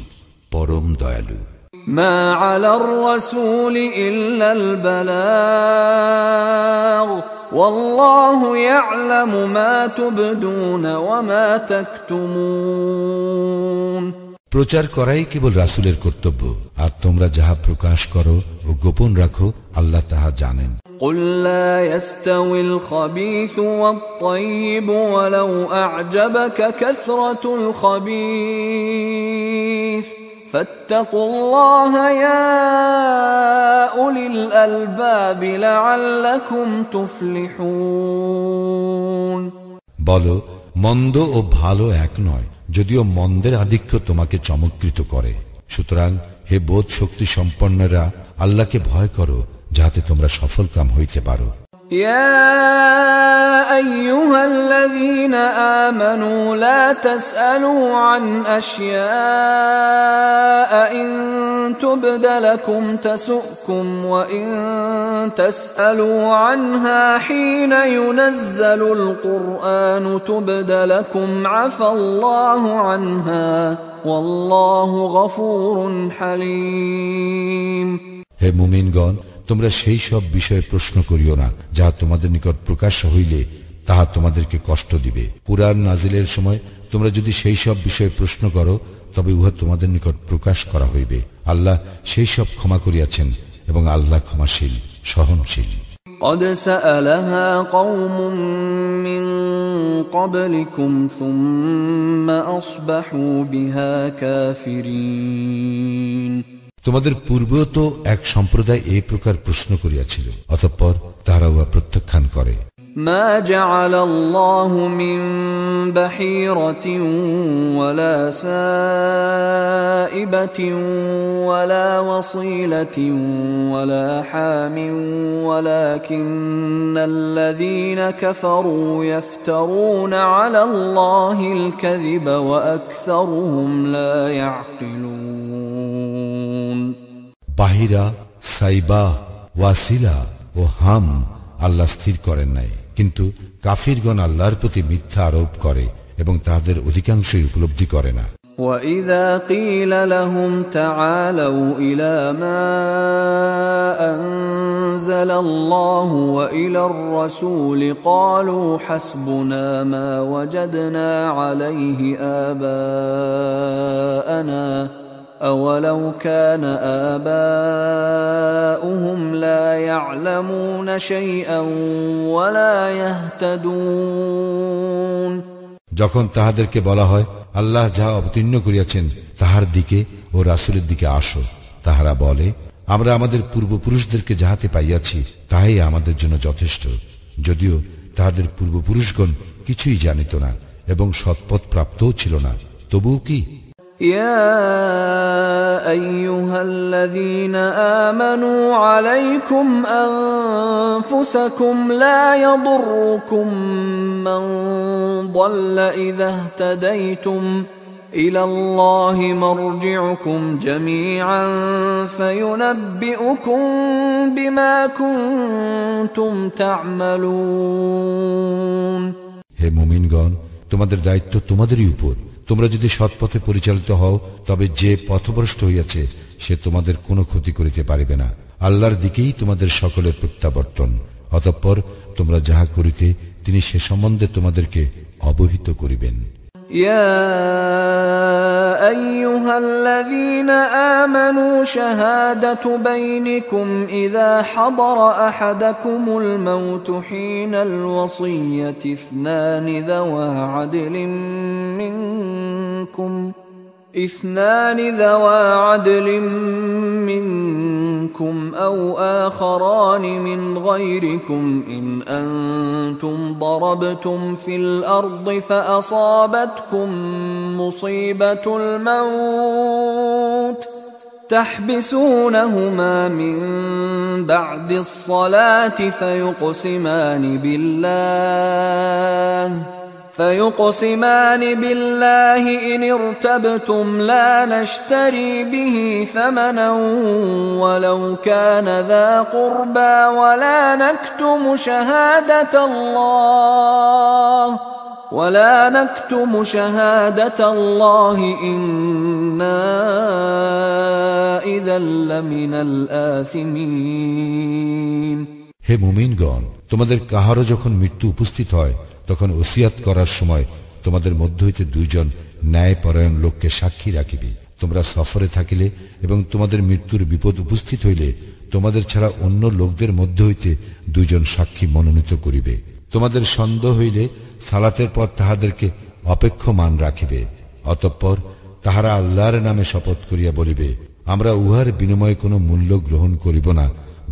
পরম দয়ালু। ما على الرسول إلا البلاغ والله يعلم ما تبدون وما تكتمون। প্রচার করাই কেবল রাসূলের কর্তব্য, আর তোমরা যাহা প্রকাশ করো ও গোপন রাখো আল্লাহ তাহা জানেন। قل لا يستوي الخبيث والطيب ولو أعجبك كثرة الخبيث فاتقوا الله يا أولي الألباب لعلكم تفلحون। বলো, মন্দ ও ভালো এক নয়, যদিও মন্দের আধিক্য তোমাকে চমৎকৃত করে। সুতরাং হে বোধ শক্তি সম্পন্নরা, আল্লাহকে ভয় করো যাহাতে তোমরা সফলকাম হইতে পারো। يا أيها الذين آمنوا لا تسألوا عن أشياء إن تبد لكم تسؤكم وإن تسألوا عنها حين ينزل القرآن تبد لكم عفى الله عنها والله غفور حليم. হে মুমিনগণ, তোমরা সেই সব বিষয়ে প্রশ্ন করিও না যাহা তোমাদের নিকট প্রকাশ হইলে তাহা তোমাদেরকে কষ্ট দিবে। কুরআন নাজিলের সময় তোমরা যদি সেই সব বিষয়ে প্রশ্ন করো তবে উহা তোমাদের নিকট প্রকাশ করা হইবে। আল্লাহ সেই সব ক্ষমা করিয়াছেন এবং আল্লাহ ক্ষমাশীল, সহনশীল। قد سألها قوم من قبلكم ثم أصبحوا بها كافرين. তোমাদের পূর্বেও তো এক সম্প্রদায় এই প্রকার প্রশ্ন করিয়াছিল, অতঃপর তাহারা উহা প্রত্যাখ্যান করে। ما جعل الله من بحيرة ولا سائبة ولا وصيلة ولا حام ولكن الذين كفروا يفترون على الله الكذب وأكثرهم لا يعقلون. বাহিরা, সাইবা, ওয়াসিলা ও হাম আল্লাহ স্থির করেন নাই, কিন্তু কাফিরগণ আল্লাহর প্রতি মিথ্যা আরোপ করে এবং তাদের অধিকাংশই উপলব্ধি করে না। وَإِذَا قِيلَ لَهُمْ تَعَالَوْا إِلَى مَا أَنزَلَ اللَّهُ وَإِلَى الرَّسُولِ قَالُوا حَسْبُنَا مَا وَجَدْنَا عَلَيْهِ آبَاءَنَا أَوَلَوْ كَانَ آبَاؤُهُمْ لَا يَعْلَمُونَ شَيْئًا وَلَا يَهْتَدُونَ. যখন তাহাদেরকে বলা হয় আল্লাহ যাহা অবতীর্ণ করিয়াছেন তাহার দিকে ও রাসূলের দিকে আসো, তাহারা বলে আমরা আমাদের পূর্বপুরুষদেরকে যাহাতে পাইয়াছি তাহাই আমাদের জন্য যথেষ্ট, যদিও তাহাদের পূর্বপুরুষগণ কিছুই জানিত না এবং সৎপথ প্রাপ্তও ছিল না। তবুও কি يا أيها الذين آمنوا عليكم أنفسكم لا يضركم من ضل إذا اهتديتم إلى الله مرجعكم جميعا فينبئكم بما كنتم تعملون. হে মুমিনগণ, তোমাদের দায়িত্ব তোমাদেরই উপর। তোমরা যদি সৎপথে পরিচালিত হও তবে যে পথভ্রষ্ট হইয়াছে সে তোমাদের কোনো ক্ষতি করিতে পারিবে না। আল্লাহর দিকেই তোমাদের সকলের প্রত্যাবর্তন, অতঃপর তোমরা যাহা করিতে তিনি সে সম্বন্ধে তোমাদেরকে অবহিত করিবেন। يا أيها الذين آمنوا شهادة بينكم إذا حضر أحدكم الموت حين الوصية اثنان ذوى عدل منكم أو آخران من غيركم إن أنتم ضربتم في الأرض فأصابتكم مصيبة الموت تحبسونهما من بعد الصلاة فيقسمان بالله إن ارتبتم لا نشتري به ثمنا ولو كان ذا قربى ولا نكتم شهادة الله إنا إذا لمن الآثمين. হে মুমিনগণ, তোমাদের কাহারও যখন মৃত্যু উপস্থিত হয় তখন ওসিয়াত করার সময় তোমাদের মধ্য হইতে দুইজন ন্যায়পরায়ণ লোককে সাক্ষী রাখিবে। তোমরা সফরে থাকিলে এবং তোমাদের মৃত্যুর বিপদ উপস্থিত হইলে তোমাদের ছাড়া অন্য লোকদের মধ্য হইতে দুইজন সাক্ষী মনোনীত করিবে। তোমাদের সন্দেহ হইলে সালাতের পর তাহাদেরকে অপেক্ষমান রাখিবে। অতঃপর তাহারা আল্লাহর নামে শপথ করিয়া বলিবে, আমরা উহার বিনিময়ে কোনো মূল্য গ্রহণ করিব না,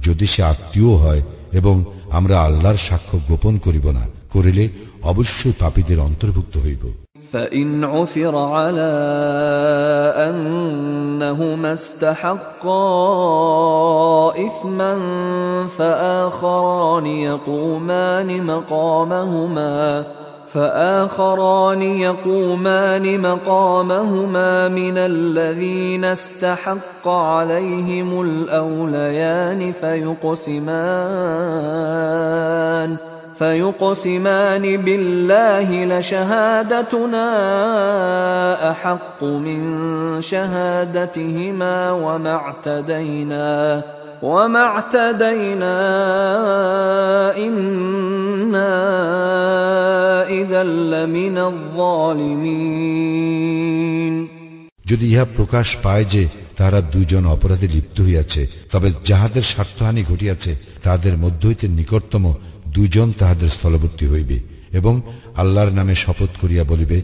যদি সে আত্মীয় হয়, এবং আমরা আল্লাহর সাক্ষ্য গোপন করিব না, করিলে অবশ্যই পাপীদের অন্তর্ভুক্ত হইব। فإن عثر على أنهما استحقا إثما فآخران يقومان مقامهما من الذين استحق عليهم الأوليان فيقسمان بالله لشهادتنا أحق من شهادتهما وما اعتدينا إنا إذا لمن الظالمين। যদি ইহা প্রকাশ পায় যে তারা দুজন অপরাধে লিপ্ত হইয়াছে, তবে যাহাদের স্বার্থহানি ঘটিয়াছে তাহাদের মধ্য হইতে নিকটতম দুজন তাহাদের স্থলবর্তী হইবে এবং আল্লাহর নামে শপথ করিয়া বলিবে,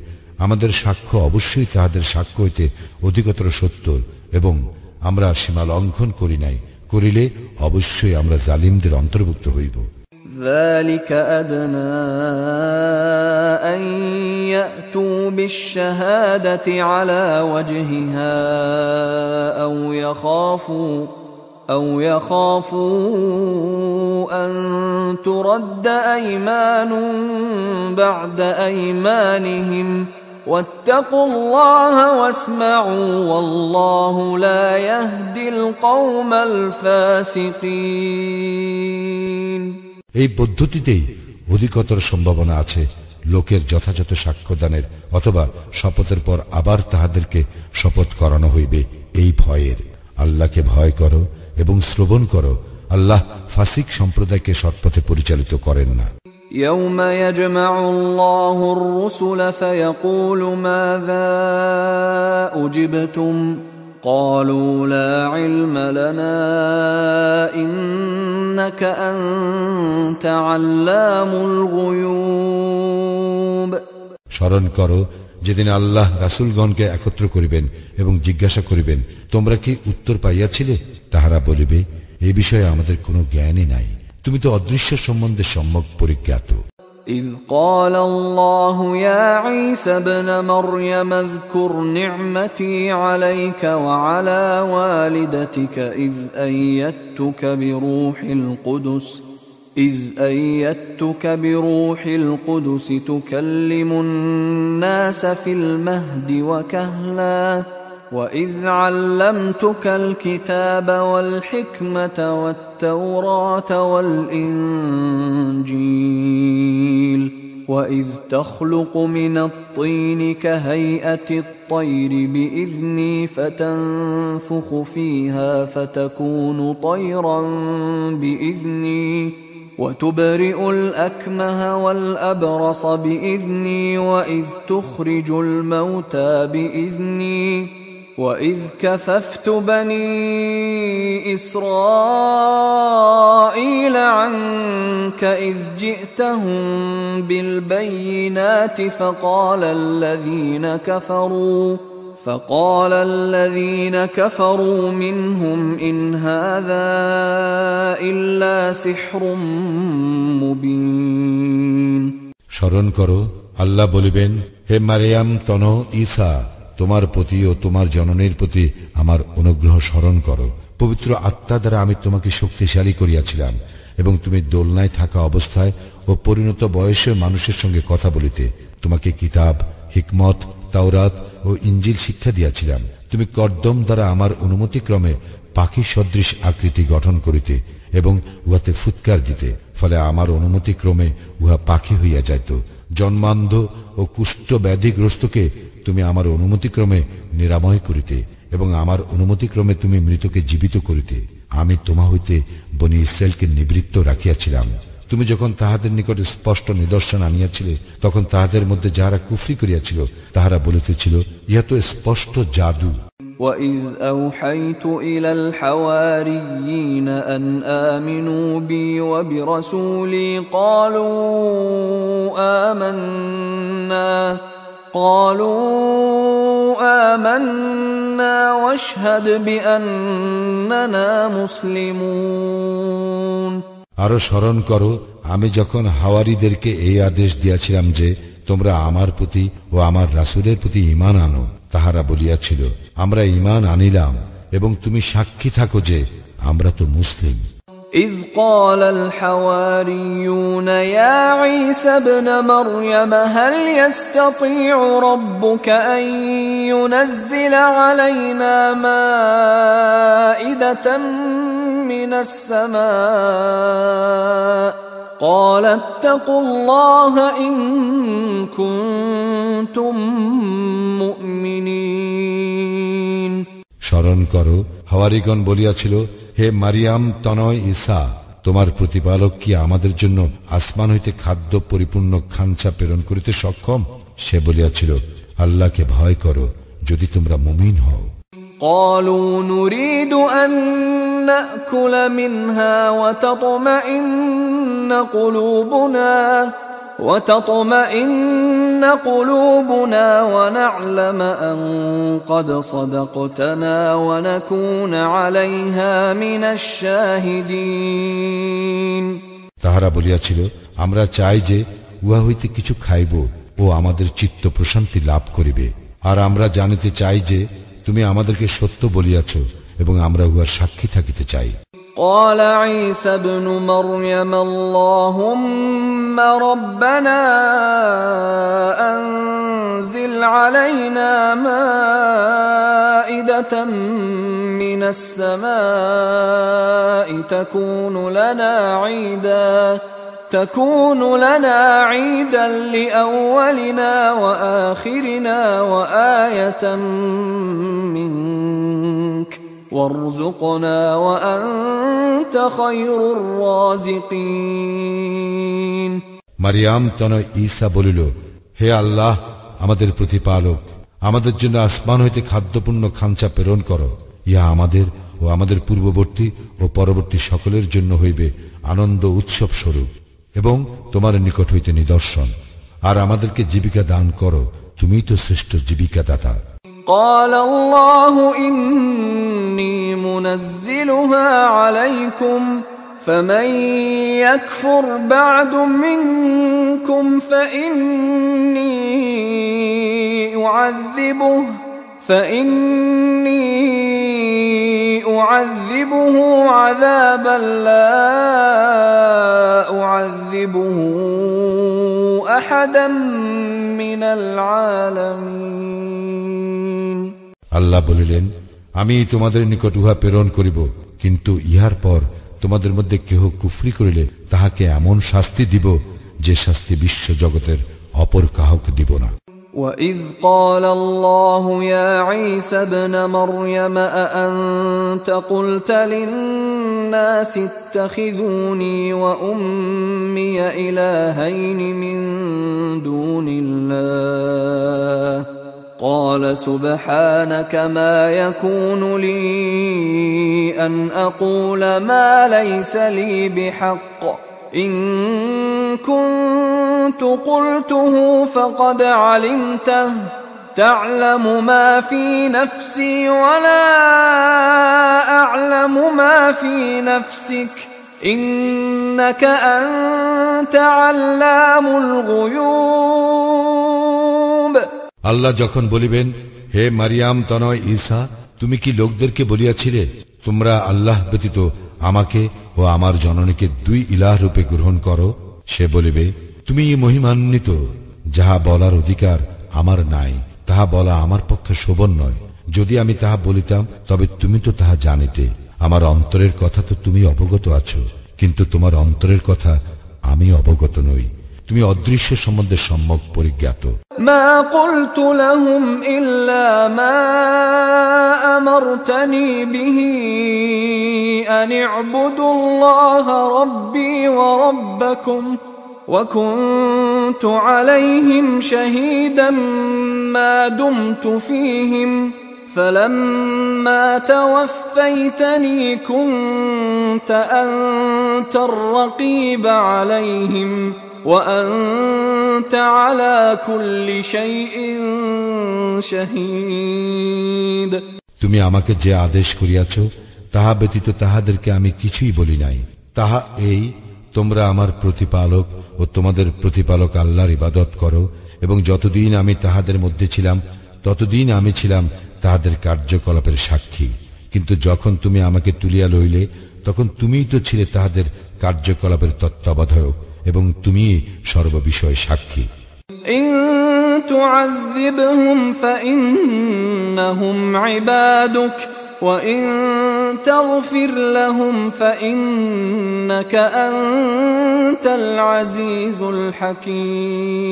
আমাদের সাক্ষ্য অবশ্যই তাহাদের সাক্ষ্য হইতে অধিকতর সত্য এবং আমরা সীমা লঙ্ঘন করি নাই, করিলে অবশ্যই আমরা জালিমদের অন্তর্ভুক্ত হইব। ذلك أدنى أن يأتوا بالشهادة على وجهها أو يخافوا أن ترد أيمان بعد أيمانهم واتقوا الله واسمعوا والله لا يهدي القوم الفاسقين। এই পদ্ধতিতেই অধিকতর সম্ভাবনা আছে লোকের যথাযথ সাক্ষ্যদানের অথবা শপথের পর আবার তাহাদেরকে শপথ করানো হইবে এই ভয়ের। আল্লাহকে ভয় করো এবং শ্রবণ করো, আল্লাহ ফাসিক সম্প্রদায়কে সৎপথে পরিচালিত করেন না। يوم يجمع الله الرسل فيقول ماذا أجبتم قالوا لا علم لنا إنك أنت علام الغيوب। স্মরণ করো যেদিন আল্লাহ রাসূলগণকে একত্র করিবেন এবং জিজ্ঞাসা করিবেন, তোমরা কি উত্তর পাইয়াছিলে? তাহারা বলিবে, এই বিষয়ে আমাদের কোনো জ্ঞানই নাই, তুমি তো অদৃশ্য সম্বন্ধে সম্যক পরিজ্ঞাত। إذ قال الله يا عيسى ابن مريم اذكر نعمتي عليك وعلى والدتك إذ أيدتك بروح القدس تكلم الناس في المهد وكهلا وإذ علمتك الكتاب والحكمة والتوراة والإنجيل وإذ تخلق من الطين كهيئة الطير بإذني فتنفخ فيها فتكون طيرا بإذني وتبرئ الأكمه والأبرص بإذني وإذ تخرج الموتى بإذني وإذ كففت بني إسرائيل عنك إذ جئتهم بالبينات فقال الذين كفروا منهم إن هذا إلا سحر مبين। স্মরণ করো, আল্লাহ বলিবেন, হে মারিয়াম তনু ঈসা, তোমার প্রতি ও তোমার জননীর প্রতি আমার অনুগ্রহ স্মরণ করো। পবিত্র আত্মা দ্বারা আমি তোমাকে শক্তিশালী করিয়াছিলাম এবং তুমি দোলনায় থাকা অবস্থায় ও পরিণত বয়সের মানুষের সঙ্গে কথা বলিতে, তোমাকে কিতাব, হিকমত, তাওরাত ও ইঞ্জিল শিক্ষা দিয়াছিলাম। তুমি কর্দম দ্বারা আমার অনুমতিক্রমে পাখি সদৃশ আকৃতি গঠন করিতে এবং উহাতে ফুৎকার দিতে, ফলে আমার অনুমতিক্রমে উহা পাখি হইয়া যাইত। জন্মান্ধ ও কুষ্ঠ ব্যাধিগ্রস্তকে তুমি আমার অনুমতিক্রমে নিরাময় করিতে এবং আমার অনুমতিক্রমে তুমি মৃতকে জীবিত করিতে। আমি তোমা হইতে বনি ইসরায়েলকে নিবৃত্ত রাখিয়াছিলাম। তুমি যখন তাহাদের নিকট স্পষ্ট নিদর্শন আনিয়াছিলে, তখন তাহাদের মধ্যে যাহারা কুফরি করিয়াছিল তাহারা বলিতেছিল, ইহা তো স্পষ্ট জাদু। وَإِذْ أَوْحَيْتُ إِلَى الْحَوَارِيِّينَ أَنْ آمِنُوا بِي وَبِرَسُولِي قالوا آمنا واشهد بأننا مسلمون। আরো স্মরণ করো, আমি যখন হাওয়ারীদেরকে এই আদেশ দিয়াছিলাম যে তোমরা আমার প্রতি ও আমার রাসূলের প্রতি ঈমান আনো, তাহারা বলিয়াছিল, আমরা ঈমান আনিলাম এবং তুমি সাক্ষী থাকো যে আমরা তো মুসলিম। إذ قال الحواريون يا عيسى ابن مريم هل يستطيع ربك أن ينزل علينا مائدة من السماء قال اتقوا الله إن كنتم مؤمنين স্মরণ করো, হাওয়ারীগণ বলিয়াছিল, হে মারিয়াম তনয় ঈসা, তোমার প্রতিপালক কি আমাদের জন্য আসমান হইতে খাদ্য পরিপূর্ণ খাঞ্চা প্রেরণ করিতে সক্ষম? সে বলিয়াছিল, আল্লাহকে ভয় করো যদি তোমরা মুমিন হও। قالوا نريد أن نأكل منها وتطمئن قلوبنا ونعلم أن قد صدقتنا ونكون عليها من الشاهدين। তাহারা বলিয়াছিল, আমরা চাই যে উহা হইতে কিছু খাইব ও আমাদের চিত্ত প্রশান্তি লাভ করিবে, আর আমরা জানিতে চাই যে তুমি আমাদেরকে সত্য বলিয়াছ এবং আমরা উহার সাক্ষী থাকিতে চাই। قال عيسى ابن مريم اللهم ربنا أنزل علينا مائدة من السماء تكون لنا عيدا لأولنا وآخرنا وآية منك وارزقنا وأنت خير الرازقين। মারিয়াম তনয় ঈসা বলিল, হে আল্লাহ আমাদের প্রতিপালক, আমাদের জন্য আসমান হইতে খাদ্যপূর্ণ খাঞ্চা প্রেরণ করো। ইহা আমাদের ও আমাদের পূর্ববর্তী ও পরবর্তী সকলের জন্য হইবে আনন্দ উৎসব স্বরূপ এবং তোমার নিকট হইতে নিদর্শন, আর আমাদেরকে জীবিকা দান করো, তুমিই তো শ্রেষ্ঠ জীবিকা দাতা। قال الله إني منزلها عليكم فمن يكفر بعد منكم فإني أعذبه عذابا لا أعذبه أحدا من العالمين। আল্লাহ বলিলেন, আমি তোমাদের নিকট উহা প্রেরণ করিব, কিন্তু ইহার পর তোমাদের মধ্যে কেহ কুফরি করিলে তাহাকে এমন শাস্তি দিব যে শাস্তি বিশ্ব জগতের অপর কাহকে দিব না। وَإِذْ قَالَ اللَّهُ يَا عِيسَى ابْنَ مَرْيَمَ أَأَنْتَ قُلْتَ لِلنَّاسِ اتَّخِذُونِي وَأُمِّيَ إِلَٰهَيْنِ مِن دُونِ اللَّهِ قَالَ سُبْحَانَكَ مَا يَكُونُ لِي أَنْ أَقُولَ مَا لَيْسَ لِي بِحَقٍّ إِن كنت قلته فقد علمته تعلم ما في نفسي ولا أعلم ما في نفسك إنك أنت علام الغيوب। আল্লাহ যখন বলিবেন, হে মারিয়াম তনয় ঈসা, তুমি কি লোকদেরকে বলিয়াছিলে, তোমরা আল্লাহ ব্যতীত আমাকে ও আমার জননীকে দুই ইলাহ রূপে গ্রহণ করো? সে বলিবে, তুমি মহিমান্বিত, যাহা বলার অধিকার আমার নাই, তাহা বলা আমার পক্ষে শোভন নয়। যদি আমি তাহা বলিতাম তবে তুমি তো তাহা জানিতে। আমার অন্তরের কথা তো তুমি অবগত আছো, কিন্তু তোমার অন্তরের কথা আমি অবগত নই। তুমি অদৃশ্য সম্বন্ধে সম্যক পরিজ্ঞাত। মা কুলতু লাহুম ইল্লা মা আমারতানি বিহি আন ইবুদুল্লাহা রাব্বি ওয়া রাব্বাকুম ওয়া কুনতু আলাইহিম শাহীদাম মা দুমতু ফীহিম فلما توفيتني كنت أنت الرقيب عليهم وأنت على كل شيء شهيد। তুমি আমাকে যে আদেশ করিয়াছ তাহা ব্যতীত তাহাদেরকে আমি কিছুই বলি নাই। তাহা এই, তোমরা আমার প্রতিপালক ও তোমাদের প্রতিপালক আল্লাহর ইবাদত করো, এবং যতদিন আমি তাহাদের মধ্যে ছিলাম ততদিন আমি ছিলাম তাহাদের কার্যকলাপের সাক্ষী। কিন্তু যখন তুমি আমাকে তুলিয়া লইলে তখন তুমিই তো ছিলে তাহাদের কার্যকলাপের তত্ত্বাবধায়ক, এবং তুমি সর্ববিষয়ে সাক্ষী। ইন তুআযিবহুম ফাইন্নাহুম ইবাদুক ওয়া ইন تغفر لهم فإنك أنت العزيز الحكيم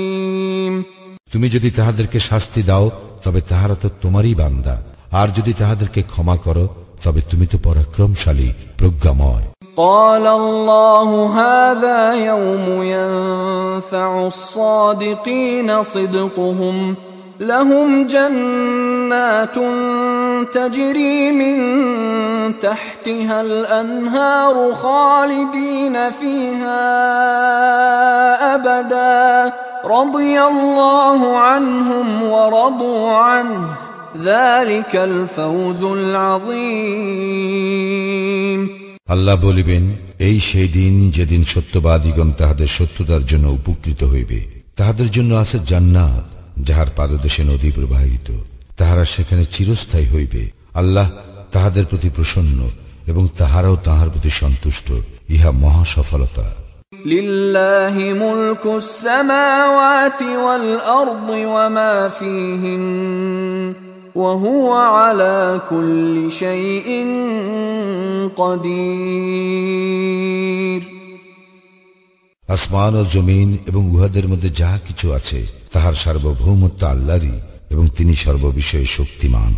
তুমি যদি তাহাদেরকে শাস্তি দাও তবে তাহারা তো তোমারই বান্দা, আর যদি তাহাদেরকে ক্ষমা করো তবে তুমি তো পরাক্রমশালী, প্রজ্ঞাময়। قال الله هذا يوم ينفع الصادقين صدقهم لهم جنات تجري من تحتها الأنهار خالدين فيها أبدا رضي الله عنهم ورضوا عنه ذلك الفوز العظيم আল্লাহ বলিবেন, এই সেই দিন যেদিন সত্যবাদীগণ তাহাদের সত্যতার জন্য উপকৃত হইবে। তাহাদের জন্য আছে জান্নাত, যাহার পাদদেশে নদী প্রবাহিত, তাহারা সেখানে চিরস্থায়ী হইবে। আল্লাহ তাহাদের প্রতি প্রসন্ন এবং তাহারাও তাহার প্রতি সন্তুষ্ট। ইহা মহা সফলতা। লিল্লাহি মুলকুস সামাওয়াতি ওয়াল আরদি ওয়া মা ফীহিন ওয়া হুয়া আলা কুল্লি শাইইন কাদির। আসমান ও জমিন এবং উহাদের মধ্যে যাহা কিছু আছে তাহার সার্বভৌমত্ব আল্লাহরই এবং তিনি সর্ববিষয়ে শক্তিমান।